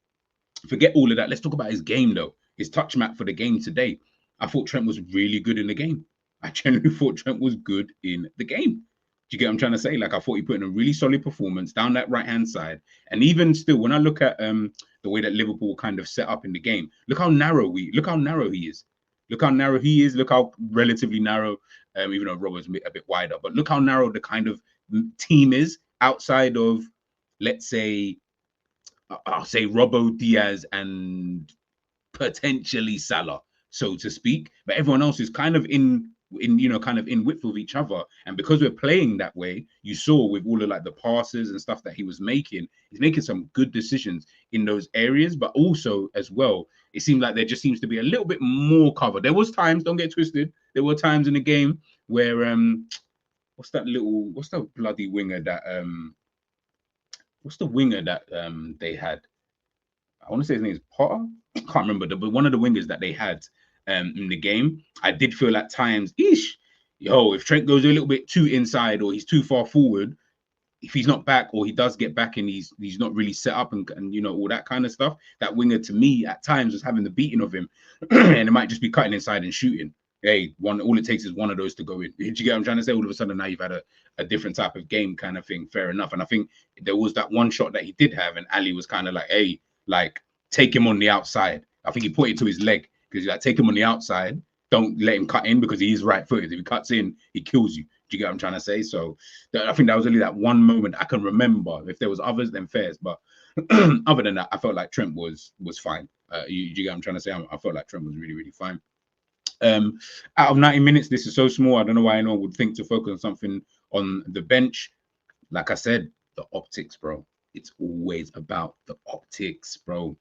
Forget all of that. Let's talk about his game though. His touch map for the game today. I thought Trent was really good in the game. I genuinely thought Trent was good in the game. Do you get what I'm trying to say? Like, I thought he put in a really solid performance down that right-hand side. And even still, when I look at the way that Liverpool kind of set up in the game, look how narrow he is. Look how narrow he is. Look how relatively narrow, even though Robbo's a bit wider. But look how narrow the kind of team is outside of, let's say, I'll say Robbo, Diaz, and potentially Salah, so to speak. But everyone else is kind of in width with each other. And because we're playing that way, you saw with all of like the passes and stuff that he was making, he's making some good decisions in those areas. But also as well, it seemed like there just seems to be a little bit more cover. There was times, don't get twisted, there were times in the game where what's the bloody winger that they had? I want to say his name is Potter. I can't remember, but one of the wingers that they had in the game, I did feel at times, if Trent goes a little bit too inside or he's too far forward, if he's not back or he does get back and he's not really set up and you know, all that kind of stuff, that winger to me at times was having the beating of him and it might just be cutting inside and shooting. Hey, all it takes is one of those to go in. Did you get what I'm trying to say? All of a sudden now you've had a different type of game kind of thing. Fair enough. And I think there was that one shot that he did have and Ali was kind of like, hey, like, take him on the outside. I think he pointed to his leg because like, take him on the outside. Don't let him cut in because he is right-footed. If he cuts in, he kills you. Do you get what I'm trying to say? So I think that was only that one moment I can remember. If there was others, then fairs. But other than that, I felt like Trent was fine. You get what I'm trying to say? I felt like Trent was really, really fine. Out of 90 minutes, this is so small. I don't know why anyone would think to focus on something on the bench. Like I said, the optics, bro. It's always about the optics, bro.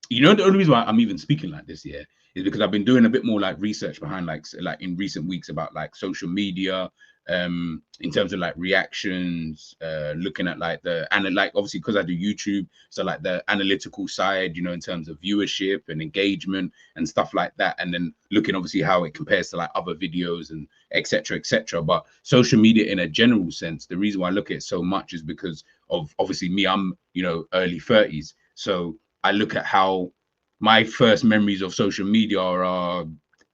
You know, the only reason why I'm even speaking like this here is because I've been doing a bit more like research behind like in recent weeks about like social media, in terms of like reactions, looking at like obviously because I do YouTube, so like the analytical side, you know, in terms of viewership and engagement and stuff like that, and then looking obviously how it compares to like other videos and etc. But social media in a general sense, the reason why I look at it so much is because of obviously me, I'm, you know, early 30s, so I look at how my first memories of social media are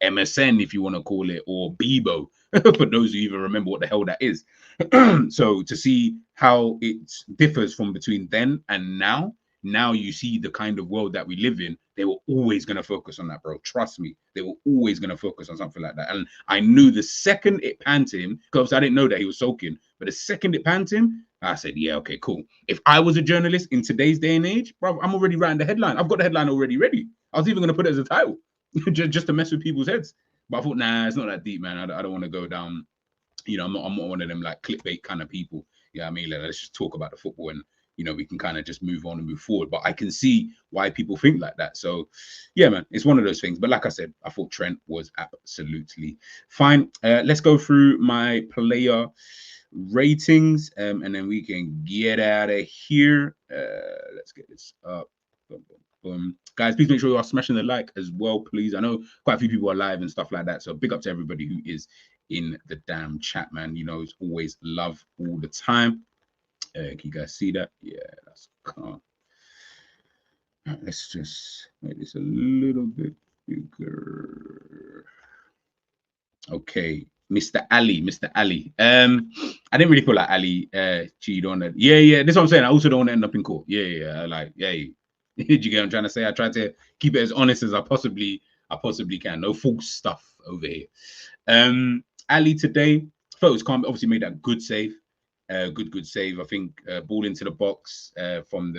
MSN, if you want to call it, or Bebo. for those who even remember what the hell that is. So to see how it differs from between then and now you see the kind of world that we live in. They were always going to focus on that, bro. Trust me. They were always going to focus on something like that. And I knew the second it panned to him, because I didn't know that he was soaking, but the second it panned to him, I said, yeah, okay, cool. If I was a journalist in today's day and age, bro, I'm already writing the headline. I've got the headline already ready. I was even going to put it as a title just to mess with people's heads. But I thought, nah, it's not that deep, man. I don't want to go down. I'm not one of them like clickbait kind of people. Yeah, I mean, let's just talk about the football and we can kind of just move on and move forward. But I can see why people think like that. So, yeah, man, it's one of those things. But like I said, I thought Trent was absolutely fine. Let's go through my player ratings, and then we can get out of here. Let's get this up. Boom, boom, boom. Guys, please make sure you are smashing the like as well, please. I know quite a few people are live and stuff like that. So big up to everybody who is in the damn chat, man. It's always love all the time. Can you guys see that? Yeah, that's calm. Let's just make this a little bit bigger. Okay, Mr. Ali. I didn't really feel like Ali cheated on it. Yeah, that's what I'm saying. I also don't want to end up in court. Yeah. Did you get what I'm trying to say? I tried to keep it as honest as I possibly can. No false stuff over here. Ali today, I thought it was calm. Obviously made that good save. Good save. I think ball into the box from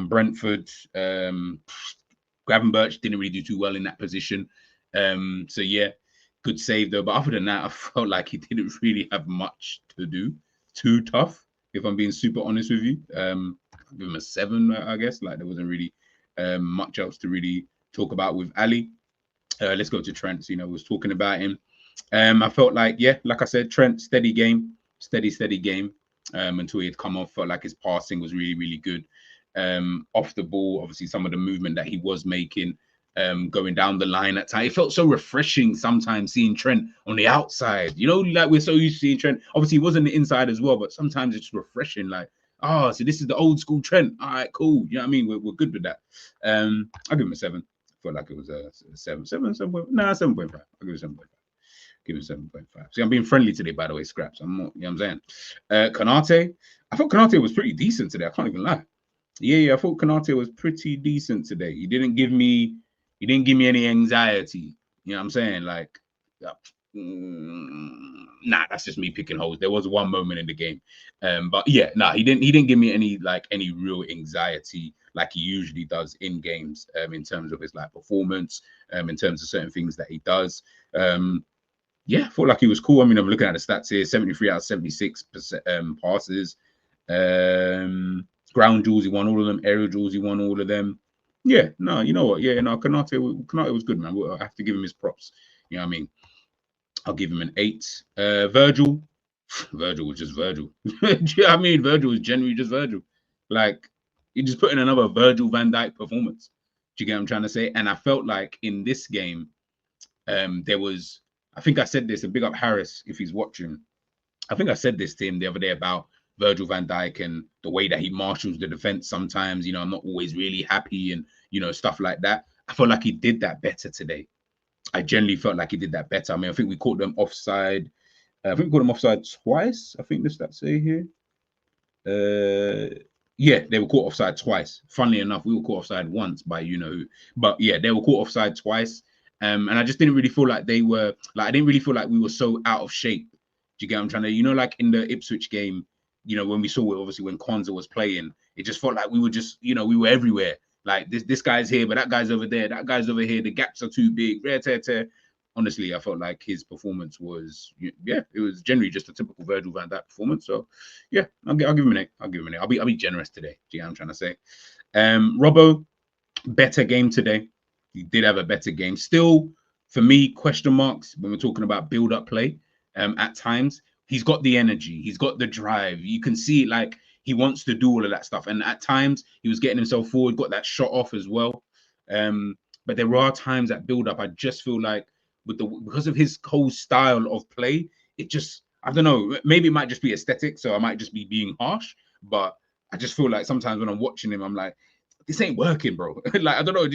Brentford. Gravenberch didn't really do too well in that position. So yeah, good save though. But other than that, I felt like he didn't really have much to do. Too tough, if I'm being super honest with you. I'll give him a 7, I guess. Like there wasn't really much else to really talk about with Ali. Let's go to Trent. We was talking about him. I felt like, yeah, like I said, Trent, steady game. Until he had come off. Felt like his passing was really, really good. Off the ball, obviously some of the movement that he was making, going down the line at times. It felt so refreshing sometimes seeing Trent on the outside. Like we're so used to seeing Trent. Obviously, he was on the inside as well, but sometimes it's refreshing. Like, so this is the old school Trent. All right, cool. You know what I mean? We're good with that. I'll give him a 7. I felt like it was a 7. 7.5. I'll give it 7.5. Give him 7.5. See, I'm being friendly today, by the way, Scraps. I'm not, what I'm saying? Konate. I thought Konate was pretty decent today. I can't even lie. Yeah, I thought Konate was pretty decent today. He didn't give me any anxiety. You know what I'm saying? Like, that's just me picking holes. There was one moment in the game. But yeah, he didn't give me any real anxiety like he usually does in games, in terms of his performance, in terms of certain things that he does. Yeah, I felt like he was cool. I mean, I'm looking at the stats here: 73 out of 76% passes. Ground duels, he won all of them. Aerial duels, he won all of them. Yeah, no, you know what? Yeah, no, Konate was good, man. I have to give him his props. You know what I mean? I'll give him an 8. Virgil was just Virgil. Do you know what I mean? Virgil was genuinely just Virgil. Like, he just put in another Virgil van Dijk performance. Do you get what I'm trying to say? And I felt like in this game, there was, I think I said this, and big up Harris if he's watching. I think I said this to him the other day about Virgil van Dijk and the way that he marshals the defense sometimes. I'm not always really happy and, stuff like that. I felt like he did that better today. I generally felt like he did that better. I mean, I think we caught them offside. I think we caught them offside twice. I think the stats say here. Yeah, they were caught offside twice. Funnily enough, we were caught offside once by who. But yeah, they were caught offside twice. And I just didn't really feel like they were, I didn't really feel like we were so out of shape. Do you get what I'm trying to, like in the Ipswich game, when we saw it, obviously when Kwanzaa was playing, it just felt like we were just, we were everywhere. Like this guy's here, but that guy's over there. That guy's over here. The gaps are too big. Honestly, I felt like his performance was, it was generally just a typical Virgil van Dijk performance. So yeah, I'll give him an 8. I'll be generous today. Do you know what I'm trying to say? Robbo, better game today. He did have a better game. Still, for me, question marks when we're talking about build-up play. At times, he's got the energy. He's got the drive. You can see it, like he wants to do all of that stuff. And at times, he was getting himself forward, got that shot off as well. But there are times at build-up, I just feel like because of his whole style of play, it just, I don't know, maybe it might just be aesthetic. So I might just be being harsh. But I just feel like sometimes when I'm watching him, I'm like, this ain't working, bro. Like, I don't know,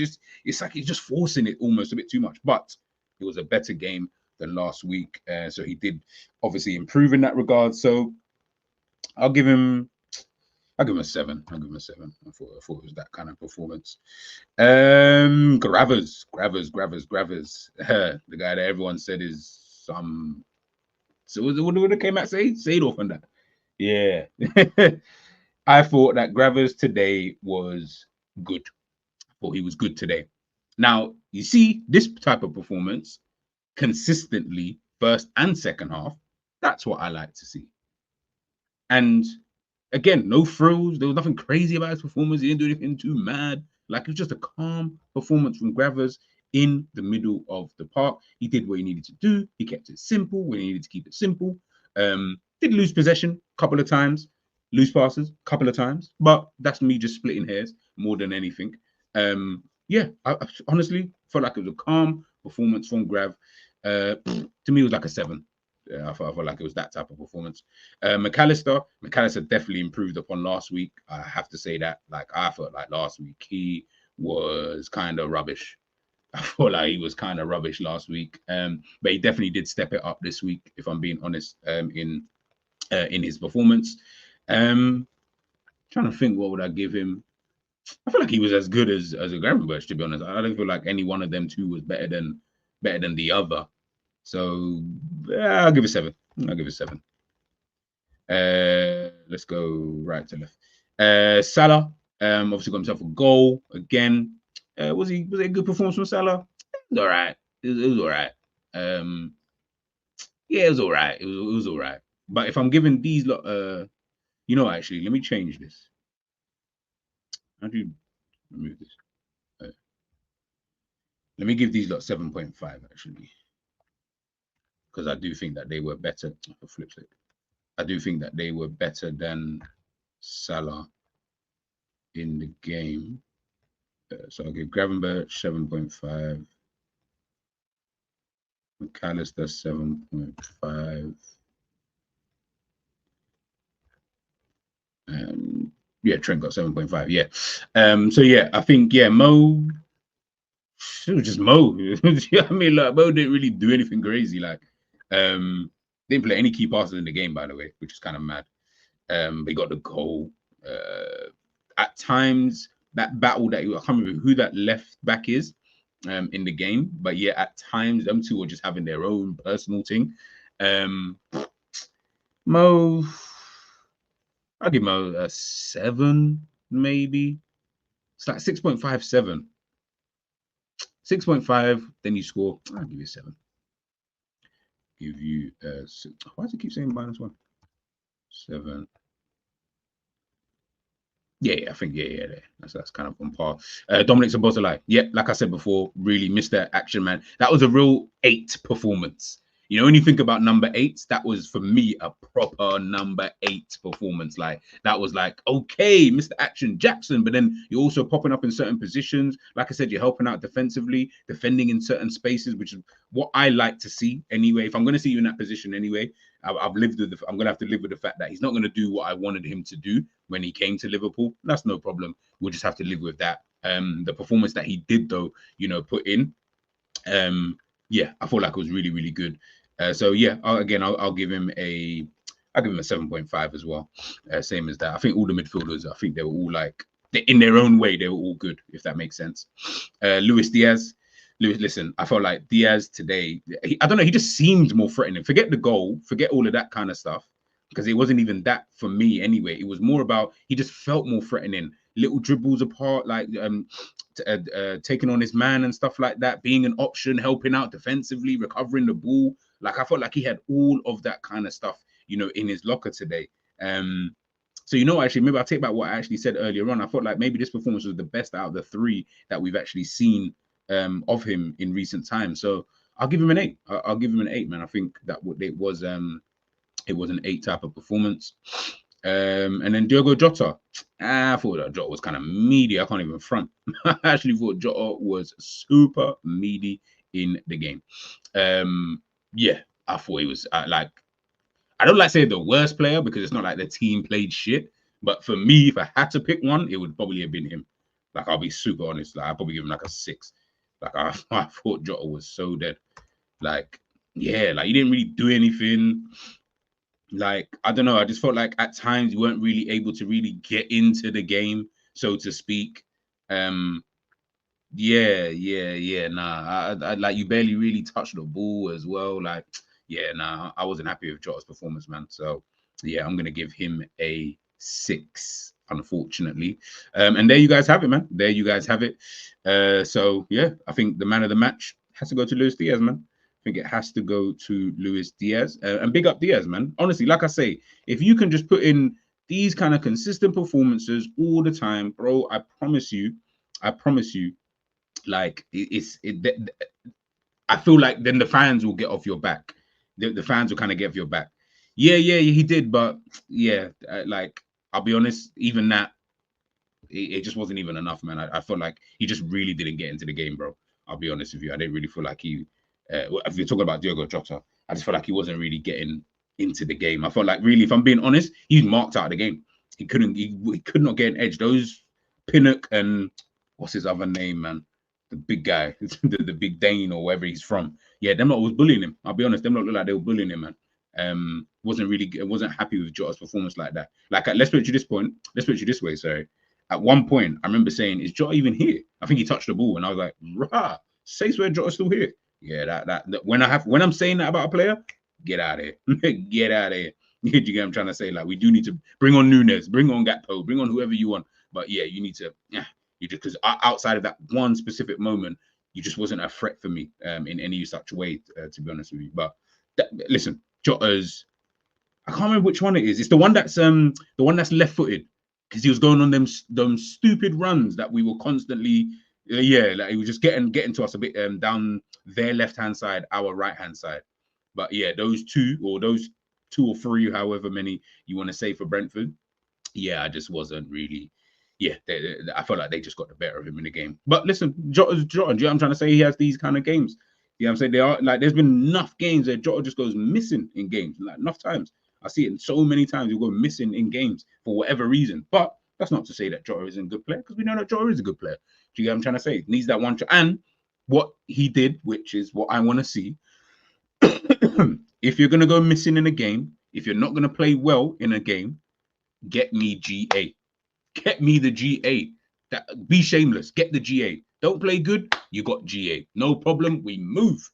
it's like he's just forcing it almost a bit too much. But it was a better game than last week. So he did obviously improve in that regard. So I'll give him a 7. I thought it was that kind of performance. Gravers. The guy that everyone said is some. So what came out say off on that? Yeah. I thought that Gravers today was good. I thought he was good today. Now, you see this type of performance consistently, first and second half. That's what I like to see. And again, no frills. There was nothing crazy about his performance. He didn't do anything too mad. Like, it was just a calm performance from Gravers in the middle of the park. He did what he needed to do. He kept it simple when he needed to keep it simple. Did lose possession a couple of times, lose passes a couple of times, but that's me just splitting hairs more than anything. I honestly felt like it was a calm performance from Grav. To me, it was like a 7. I felt like it was that type of performance. McAllister definitely improved upon last week. I have to say that. Like, I felt like last week he was kind of rubbish. I felt like he was kind of rubbish last week. But he definitely did step it up this week, if I'm being honest, in his performance. Trying to think, what would I give him? I feel like he was as good as a Gravenberch, to be honest. I don't feel like any one of them two was better than the other. So I'll give it 7. Let's go right to left. Salah obviously got himself a goal again. Was it a good performance from Salah? It was all right. It was all right. Yeah, it was all right. It was all right. But if I'm giving these lot, actually, let me change this. How do you remove this? Let me give these lot 7.5 actually, because I do think that they were better. Flip side. I do think that they were better than Salah in the game. So I'll give Gravenberch 7.5. McAllister 7.5. Trent got 7.5. Yeah. So yeah, I think Mo. It was just Mo. I mean, like, Mo didn't really do anything crazy. Like, didn't play any key passes in the game, by the way, which is kind of mad. They got the goal. At times, that battle that I can't remember who that left back is in the game, but yeah, at times them two were just having their own personal thing. Mo, I'll give Mo a 7, maybe. It's like 6.57. 6.5, then you score. I'll give you a 7. Give you a 6. Why does it keep saying -1? 7. Yeah, I think that's kind of on par. Dominic Szoboszlai, like I said before, really missed that action, man. That was a real 8 performance. You know, when you think about number 8, that was for me a proper number 8 performance. Like, that was like, okay, Mr. Action Jackson, but then you're also popping up in certain positions. Like I said, you're helping out defensively, defending in certain spaces, which is what I like to see anyway. If I'm going to see you in that position anyway, I'm going to have to live with the fact that he's not going to do what I wanted him to do when he came to Liverpool. That's no problem. We'll just have to live with that. The performance that he did, though, put in, I feel like it was really, really good. So yeah, I'll give him a 7.5 as well. Same as that. I think all the midfielders, I think they were all like, in their own way, they were all good, if that makes sense. Luis Diaz. Listen, I felt like Diaz today, I don't know, he just seemed more threatening. Forget the goal, forget all of that kind of stuff, because it wasn't even that for me anyway. It was more about, he just felt more threatening. Little dribbles apart, like taking on his man and stuff like that, being an option, helping out defensively, recovering the ball. Like, I felt like he had all of that kind of stuff, in his locker today. So, actually, maybe I'll take back what I actually said earlier on. I felt like maybe this performance was the best out of the 3 that we've actually seen of him in recent times. So I'll give him an 8. I'll give him an 8, man. I think that it was an 8 type of performance. And then Diogo Jota. I thought that Jota was kind of meaty. I can't even front. I actually thought Jota was super meaty in the game. I thought he was I don't like saying the worst player, because it's not like the team played shit. But for me, if I had to pick one, it would probably have been him. Like, I'll be super honest. Like, I'll probably give him like a 6. Like, I thought Jota was so dead. Like, yeah, like you didn't really do anything. Like, I don't know. I just felt like at times you weren't really able to really get into the game, so to speak. Yeah. Nah, I like you barely really touched the ball as well. Like, yeah, nah, I wasn't happy with Jota's performance, man. So, yeah, I'm gonna give him a 6, unfortunately. And there you guys have it, man. There you guys have it. So yeah, I think the man of the match has to go to Luis Diaz, man. I think it has to go to Luis Diaz. And big up Diaz, man. Honestly, like I say, if you can just put in these kind of consistent performances all the time, bro, I promise you, like I feel like then the fans will get off your back. The fans will kind of get off your back. Yeah, he did, but yeah, like I'll be honest, even that it just wasn't even enough, man. I felt like he just really didn't get into the game, bro. I'll be honest with you. I didn't really feel like he. If you're talking about Diogo Jota, I just felt like he wasn't really getting into the game. I felt like really, if I'm being honest, he's marked out of the game. He could not get an edge. Those Pinnock and what's his other name, man? The big guy, the big Dane or wherever he's from. Yeah, them lot was bullying him. I'll be honest, them lot looked like they were bullying him, man. Wasn't happy with Jota's performance like that. Like, let's put it to this point. Let's put it to this way. Sorry. At one point, I remember saying, "Is Jota even here?" I think he touched the ball, and I was like, "Rah, say swear Jota's still here." Yeah, that when I'm saying that about a player, get out of here, get out of here. You get what I'm trying to say? Like, we do need to bring on Nunes, bring on Gakpo, bring on whoever you want. But yeah, you need to, you just because outside of that one specific moment, you just wasn't a threat for me in any such way, to be honest with you. But listen, Jota's, I can't remember which one it is. It's the one that's left-footed because he was going on them stupid runs that we were constantly, like he was just getting to us a bit down their left-hand side, our right-hand side. But yeah, those two or three, however many you want to say for Brentford, yeah, I just wasn't really. Yeah, I felt like they just got the better of him in the game. But listen, Jota's Jota. Do you know what I'm trying to say? He has these kind of games. You know what I'm saying? They are like, there's been enough games that Jota just goes missing in games, like enough times. I see it so many times. He'll go missing in games for whatever reason. But that's not to say that Jota isn't a good player, because we know that Jota is a good player. Do you get what I'm trying to say? He needs that one. And what he did, which is what I want to see, if you're going to go missing in a game, if you're not going to play well in a game, get me GA. Get me the GA. Be shameless. Get the GA. Don't play good, you got GA. No problem. We move,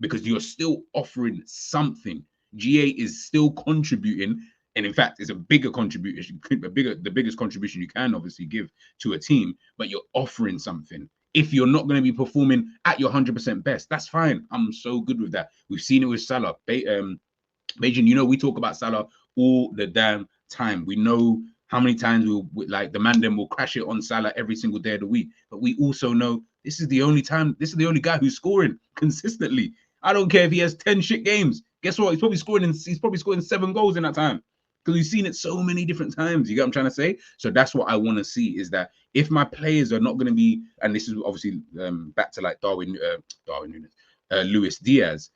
because you're still offering something. GA is still contributing, and in fact, it's a bigger contribution, the biggest contribution you can obviously give to a team. But you're offering something. If you're not going to be performing at your 100% best, that's fine. I'm so good with that. We've seen it with Salah. Beijing, we talk about Salah all the damn time. We know how many times the man them will crash it on Salah every single day of the week. But we also know this is the only guy who's scoring consistently. I don't care if he has 10 shit games. Guess what? He's probably scoring 7 goals in that time, because we've seen it so many different times. You get what I'm trying to say? So that's what I want to see, is that if my players are not going to be, and this is obviously back to like Luis Diaz.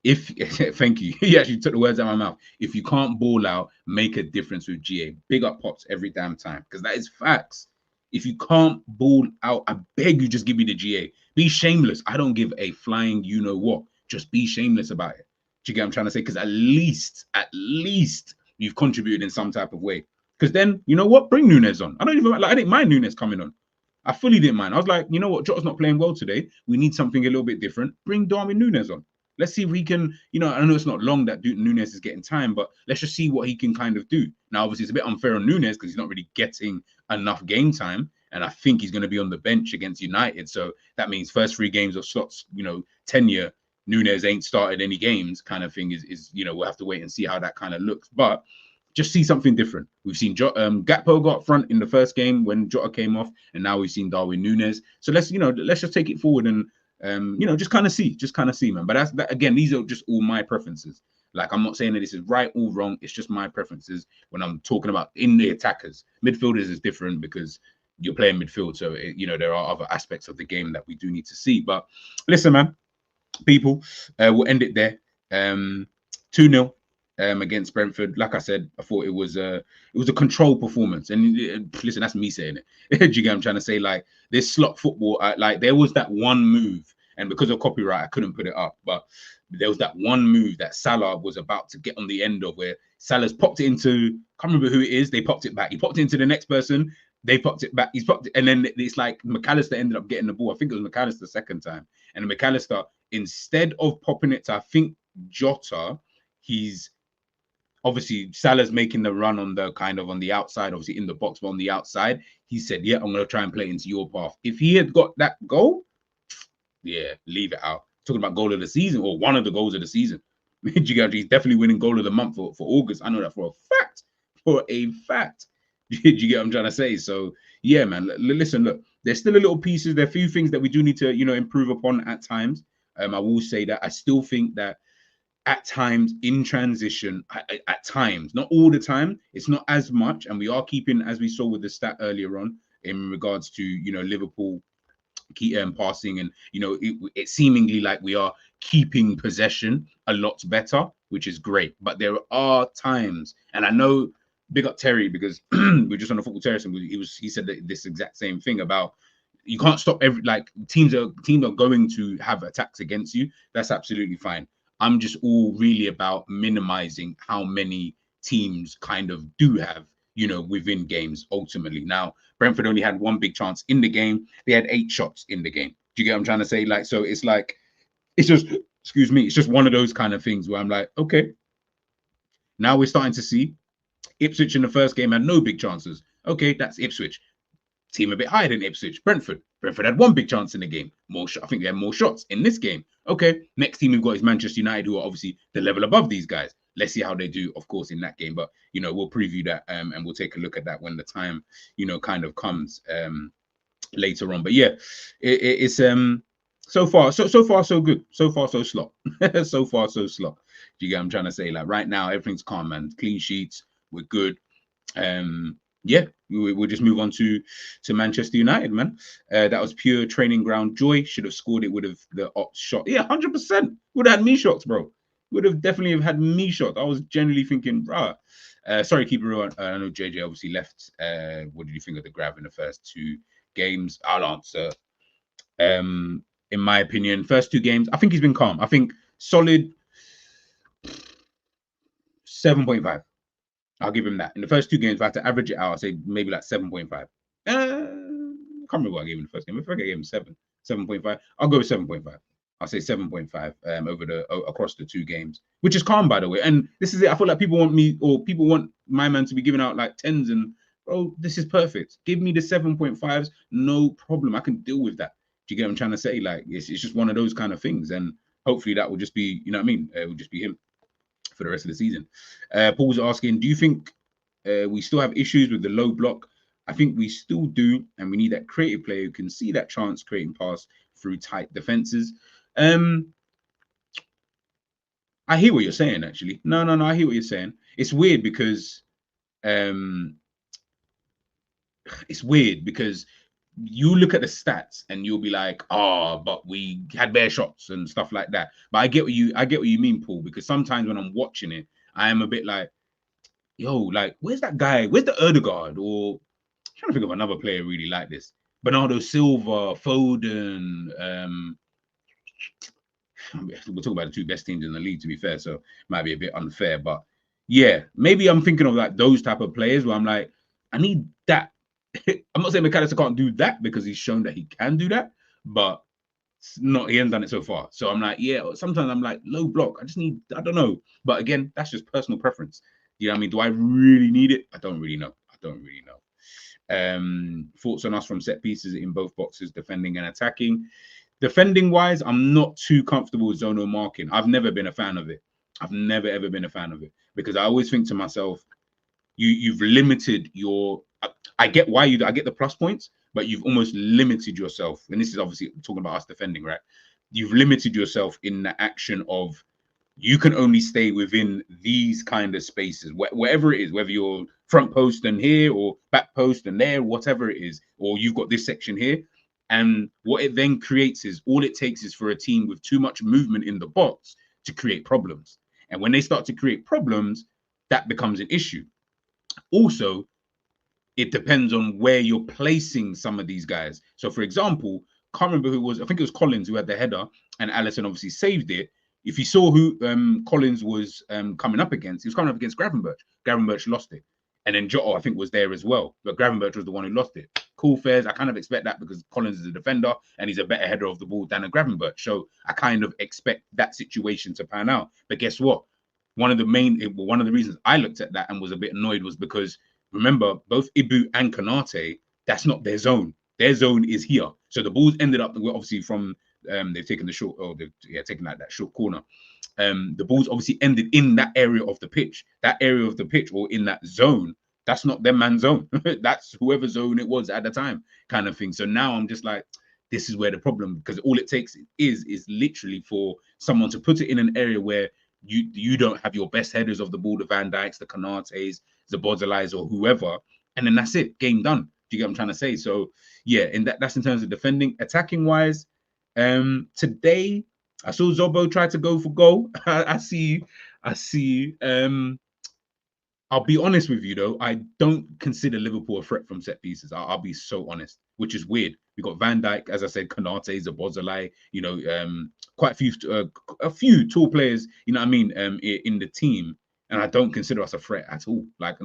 Thank you. He actually took the words out of my mouth. If you can't ball out, make a difference with GA. Big up Pops every damn time, because that is facts. If you can't ball out, I beg you, just give me the GA. Be shameless. I don't give a flying you know what. Just be shameless about it. Do you get what I'm trying to say? Because at least you've contributed in some type of way. Because then, you know what? Bring Nunes on. I didn't mind Nunes coming on. I fully didn't mind. I was like, you know what? Jota's not playing well today. We need something a little bit different. Bring Darwin Nunes on. Let's see if we can, I know it's not long that Nunes is getting time, but let's just see what he can kind of do. Now, obviously, it's a bit unfair on Nunes because he's not really getting enough game time. And I think he's going to be on the bench against United. So that means first 3 games of Slot's, tenure, Nunes ain't started any games kind of thing is we'll have to wait and see how that kind of looks. But just see something different. We've seen Gakpo got up front in the first game when Jota came off, and now we've seen Darwin Nunes. So let's just take it forward and just kind of see, man. But that again, these are just all my preferences. Like, I'm not saying that this is right or wrong. It's just my preferences when I'm talking about in the attackers. Midfielders is different because you're playing midfield, so there are other aspects of the game that we do need to see. But listen, man, people, we'll end it there. 2-0 against Brentford. Like I said, I thought it was a controlled performance. And listen, that's me saying it. Do you get what I'm trying to say? Like, this slot football, like there was that one move and because of copyright, I couldn't put it up. But there was that one move that Salah was about to get on the end of, where Salah's popped it into, can't remember who it is, they popped it back. He popped it into the next person, they popped it back. He's popped it, and then it's like McAllister ended up getting the ball. I think it was McAllister the second time. And McAllister, instead of popping it to, I think, Jota, he's obviously Salah's making the run on the kind of on the outside, obviously in the box, but on the outside, he said, yeah, I'm going to try and play into your path. If he had got that goal, yeah, leave it out. Talking about goal of the season, or one of the goals of the season. He's definitely winning goal of the month for August. I know that for a fact. For a fact. Do you get what I'm trying to say? So, yeah, man, listen, look, there's still a little pieces. There are a few things that we do need to, improve upon at times. I will say that I still think that at times in transition, at times, not all the time, it's not as much. And we are keeping, as we saw with the stat earlier on, in regards to, Liverpool passing, and, it's seemingly like we are keeping possession a lot better, which is great. But there are times, and I know, big up Terry, because we're just on the football terrace, and he said that this exact same thing about, you can't stop teams are going to have attacks against you. That's absolutely fine. I'm just all really about minimizing how many teams kind of do have, within games ultimately. Now, Brentford only had one big chance in the game. They had 8 shots in the game. Do you get what I'm trying to say? Like, so it's like, it's just, excuse me, it's just one of those kind of things where I'm like, okay, now we're starting to see Ipswich in the first game had no big chances. Okay, that's Ipswich. Team a bit higher than Ipswich. Brentford had one big chance in the game. I think they had more shots in this game. Okay, next team we've got is Manchester United, who are obviously the level above these guys. Let's see how they do, of course, in that game. But, we'll preview that and we'll take a look at that when the time, kind of comes later on. But yeah, it's so far so good. So far so slot. So far so slot. Do you get what I'm trying to say? Like right now, everything's calm, man. Clean sheets, we're good. Yeah, we'll just move on to Manchester United, man. That was pure training ground joy. Should have scored it. Would have the ops shot. Yeah, 100%. Would have had me shots, bro. Would have definitely have had me shots. I was generally thinking, bruh. Sorry, keep it real. I know JJ obviously left. What did you think of the grab in the first 2 games? I'll answer. In my opinion, first 2 games, I think he's been calm. I think solid 7.5. I'll give him that. In the first 2 games, if I had to average it out, I'll say maybe like 7.5. I can't remember what I gave him in the first game. I think I gave him 7.5. I'll go with 7.5. I'll say 7.5 across the 2 games, which is calm, by the way. And this is it. I feel like people want my man to be giving out like 10s, and bro, this is perfect. Give me the 7.5s, no problem. I can deal with that. Do you get what I'm trying to say? Like it's just one of those kind of things, and hopefully that will just be, you know what I mean? It will just be him for the rest of the season. Paul's asking, do you think we still have issues with the low block? I think we still do, and we need that creative player who can see that chance, creating pass through tight defenses. I hear what you're saying, actually. No, I hear what you're saying. It's weird because you look at the stats and you'll be like, but we had bare shots and stuff like that. But I get what you mean, Paul, because sometimes when I'm watching it, I am a bit like, yo, like, where's that guy? Where's the Ødegaard? Or I'm trying to think of another player really like this. Bernardo Silva, Foden. We'll talk about the 2 best teams in the league, to be fair, so it might be a bit unfair. But yeah, maybe I'm thinking of like those type of players where I'm like, I need that. I'm not saying McAllister can't do that because he's shown that he can do that, but he hasn't done it so far. So I'm like, yeah, sometimes I'm like, low block. I don't know. But again, that's just personal preference. You know what I mean? Do I really need it? I don't really know. Thoughts on us from set pieces in both boxes, defending and attacking. Defending wise, I'm not too comfortable with zonal marking. I've never been a fan of it. I've never ever been a fan of it because I always think to myself, you've limited your. I get why I get the plus points, but you've almost limited yourself. And this is obviously talking about us defending, right? You've limited yourself in the action of you can only stay within these kind of spaces, wherever it is, whether you're front post and here or back post and there, whatever it is, or you've got this section here. And what it then creates is all it takes is for a team with too much movement in the box to create problems. And when they start to create problems, that becomes an issue. Also, it depends on where you're placing some of these guys. So, for example, can't remember who it was. I think it was Collins who had the header, and Alisson obviously saved it. If you saw who Collins was coming up against, he was coming up against Gravenberch. Gravenberch lost it. And then Jota, I think, was there as well. But Gravenberch was the one who lost it. Cool fares. I kind of expect that because Collins is a defender and he's a better header of the ball than a Gravenberch. So I kind of expect that situation to pan out. But guess what? One of the reasons I looked at that and was a bit annoyed was because, remember, both Ibu and Konate, that's not their zone. Their zone is here. So the balls ended up, obviously, from they've taken the short, taken like that short corner. The balls obviously ended in that area of the pitch. That area of the pitch, or in that zone, that's not their man's zone. That's whoever zone it was at the time, kind of thing. So now I'm just like, this is where the problem, because all it takes is literally for someone to put it in an area where you don't have your best headers of the ball, the Van Dijks, the Konates, the Bozalais, or whoever, and then that's it, game done. Do you get what I'm trying to say? So yeah, and that's in terms of defending. Attacking wise, today I saw Zobo try to go for goal. I see. I'll be honest with you though, I don't consider Liverpool a threat from set pieces. I'll be so honest, which is weird. We got Van Dijk, as I said, Konate, Zabozalai, quite a few tall players, you know what I mean, in the team, and I don't consider us a threat at all. Like,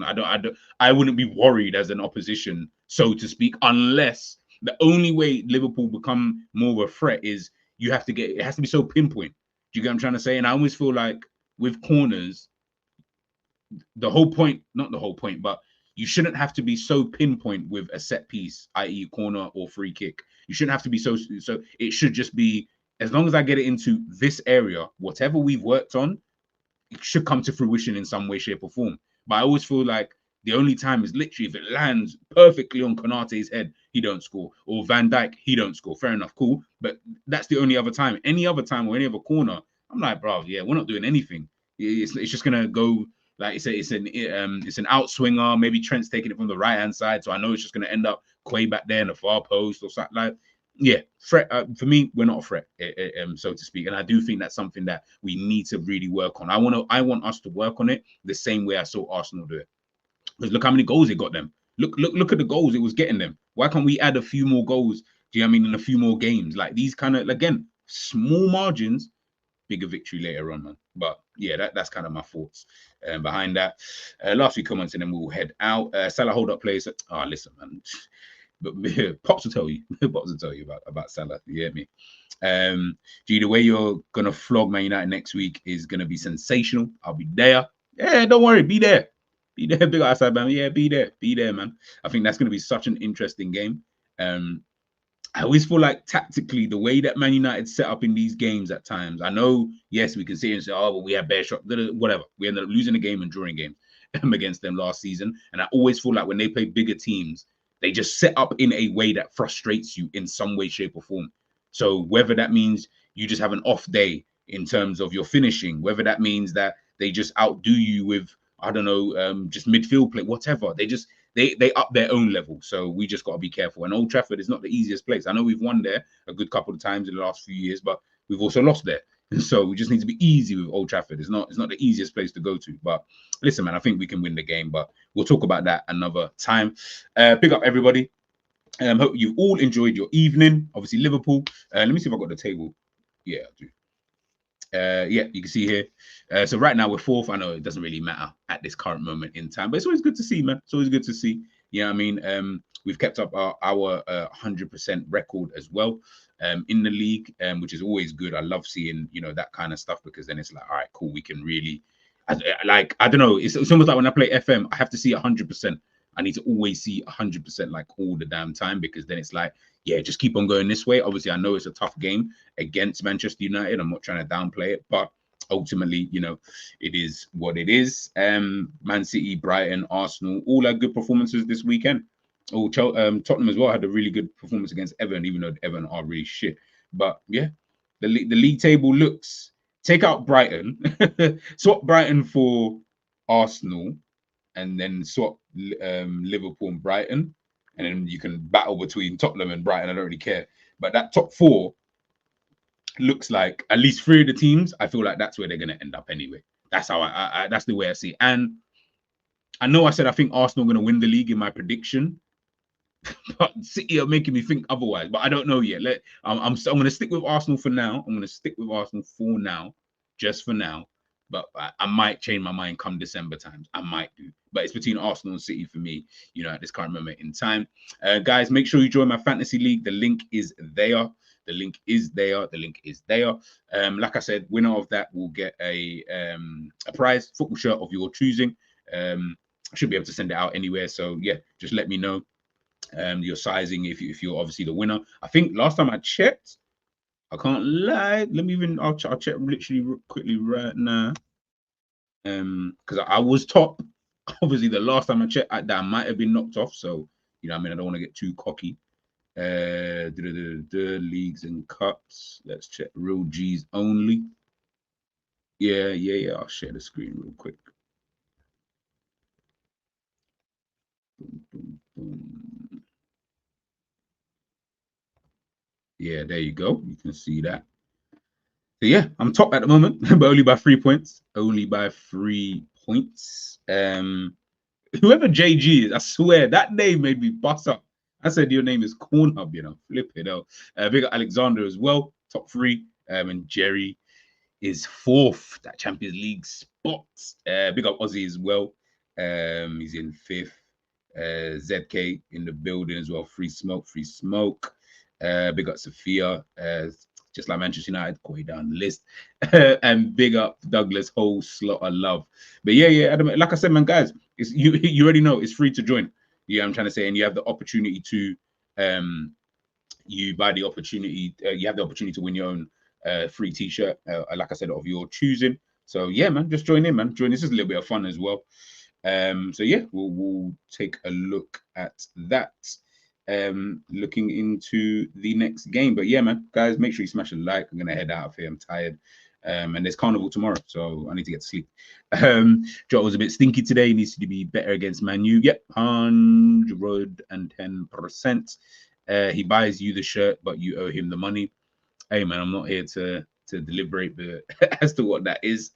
I wouldn't be worried as an opposition, so to speak, unless the only way Liverpool become more of a threat is it has to be so pinpoint. Do you get what I'm trying to say? And I always feel like with corners, the whole point, not the whole point, but you shouldn't have to be so pinpoint with a set piece, i.e. corner or free kick. You shouldn't have to be so it should just be, as long as I get it into this area, whatever we've worked on, it should come to fruition in some way, shape, or form. But I always feel like the only time is literally if it lands perfectly on Konate's head, he don't score. Or Van Dijk, he don't score. Fair enough, cool. But that's the only other time. Any other time or any other corner, I'm like, bro, yeah, we're not doing anything. It's just gonna go. Like it's an out swinger. Maybe Trent's taking it from the right hand side, so I know it's just going to end up Quay back there in the far post or something like. Yeah, threat for me. We're not a threat, so to speak, and I do think that's something that we need to really work on. I want us to work on it the same way I saw Arsenal do it. Because look how many goals it got them. Look at the goals it was getting them. Why can't we add a few more goals? Do you know what I mean? In a few more games, like these kind of, again, small margins. Bigger victory later on, man. But yeah, that's kind of my thoughts behind that. Last few comments and then we'll head out. Salah hold up plays. Oh, listen, man. But Pops will tell you. Pops will tell you about Salah. You hear me? The way you're gonna flog Man United next week is gonna be sensational. I'll be there. Yeah, don't worry, be there. Be there, big outside man. Yeah, be there, man. I think that's gonna be such an interesting game. I always feel like tactically, the way that Man United set up in these games at times, I know, yes, we can sit and say, oh, but we had bare shot, whatever. We ended up losing a game and drawing games against them last season. And I always feel like when they play bigger teams, they just set up in a way that frustrates you in some way, shape, or form. So whether that means you just have an off day in terms of your finishing, whether that means that they just outdo you with, I don't know, just midfield play, whatever. They up their own level. So we just got to be careful. And Old Trafford is not the easiest place. I know we've won there a good couple of times in the last few years, but we've also lost there. So we just need to be easy with Old Trafford. It's not the easiest place to go to. But listen, man, I think we can win the game. But we'll talk about that another time. Big up, everybody. Hope you've all enjoyed your evening. Obviously, Liverpool. Let me see if I got the table. Yeah, I do. Yeah, you can see here. So right now we're fourth. I know it doesn't really matter at this current moment in time, but it's always good to see, man. It's always good to see. You know what I mean? We've kept up our 100% record as well in the league, which is always good. I love seeing, that kind of stuff, because then it's like, all right, cool. We can really, I don't know. It's almost like when I play FM, I have to see 100%. I need to always see 100% like all the damn time, because then it's like, yeah, just keep on going this way. Obviously, I know it's a tough game against Manchester United. I'm not trying to downplay it, but ultimately, it is what it is. Man City, Brighton, Arsenal, all had good performances this weekend. Tottenham as well had a really good performance against Everton, even though Everton are really shit. But yeah, the league table looks, take out Brighton, swap Brighton for Arsenal, and then swap Liverpool and Brighton. And then you can battle between Tottenham and Brighton. I don't really care. But that top four looks like at least three of the teams, I feel like that's where they're going to end up anyway. That's how that's the way I see it. And I know I said I think Arsenal are going to win the league in my prediction. but City are making me think otherwise. But I don't know yet. I'm going to stick with Arsenal for now. I'm going to stick with Arsenal for now, just for now. But I might change my mind come December times. I might do. But it's between Arsenal and City for me, you know, at this current moment in time. Guys, make sure you join my fantasy league. The link is there. The link is there. The link is there. Like I said, winner of that will get a prize, football shirt of your choosing. I should be able to send it out anywhere. So yeah, just let me know your sizing if you're obviously the winner. I think last time I checked, I can't lie. I'll check literally quickly right now. Because I was top. Obviously, the last time I checked, that might have been knocked off. So, you know, I mean, I don't want to get too cocky. Leagues and cups. Let's check real G's only. Yeah. I'll share the screen real quick. Boom, boom, boom. Yeah, there you go. You can see that. So yeah, I'm top at the moment, but only by 3 points. Only by 3 points. Whoever JG is, I swear that name made me bust up. I said your name is Corn Hub, you know, flip it out. Big up Alexander as well, top 3. And Jerry is 4th, that Champions League spot. Big up Ozzy as well. He's in 5th. ZK in the building as well. Free smoke. Big up Sophia. Just like Manchester United, going down the list. And big up Douglas, whole slot of love. But yeah, Adam, like I said, man, guys, it's you already know it's free to join. Yeah, I'm trying to say, and you have the opportunity to you have the opportunity to win your own free t-shirt, like I said, of your choosing. So yeah, man, just join in, man. This is a little bit of fun as well. So yeah, we'll take a look at that. Looking into the next game. But yeah, man, guys, make sure you smash a like. I'm gonna head out of here. I'm tired. And there's carnival tomorrow, so I need to get to sleep. Jota was a bit stinky today. He needs to be better against Man U. Yep, 110%. He buys you the shirt, but you owe him the money. Hey man, I'm not here to deliberate as to what that is.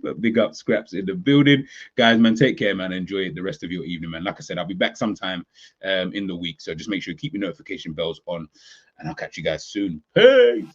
But big up Scraps in the building. Guys, man, take care, man. Enjoy the rest of your evening, man. Like I said, I'll be back sometime in the week. So just make sure you keep your notification bells on, and I'll catch you guys soon. Peace.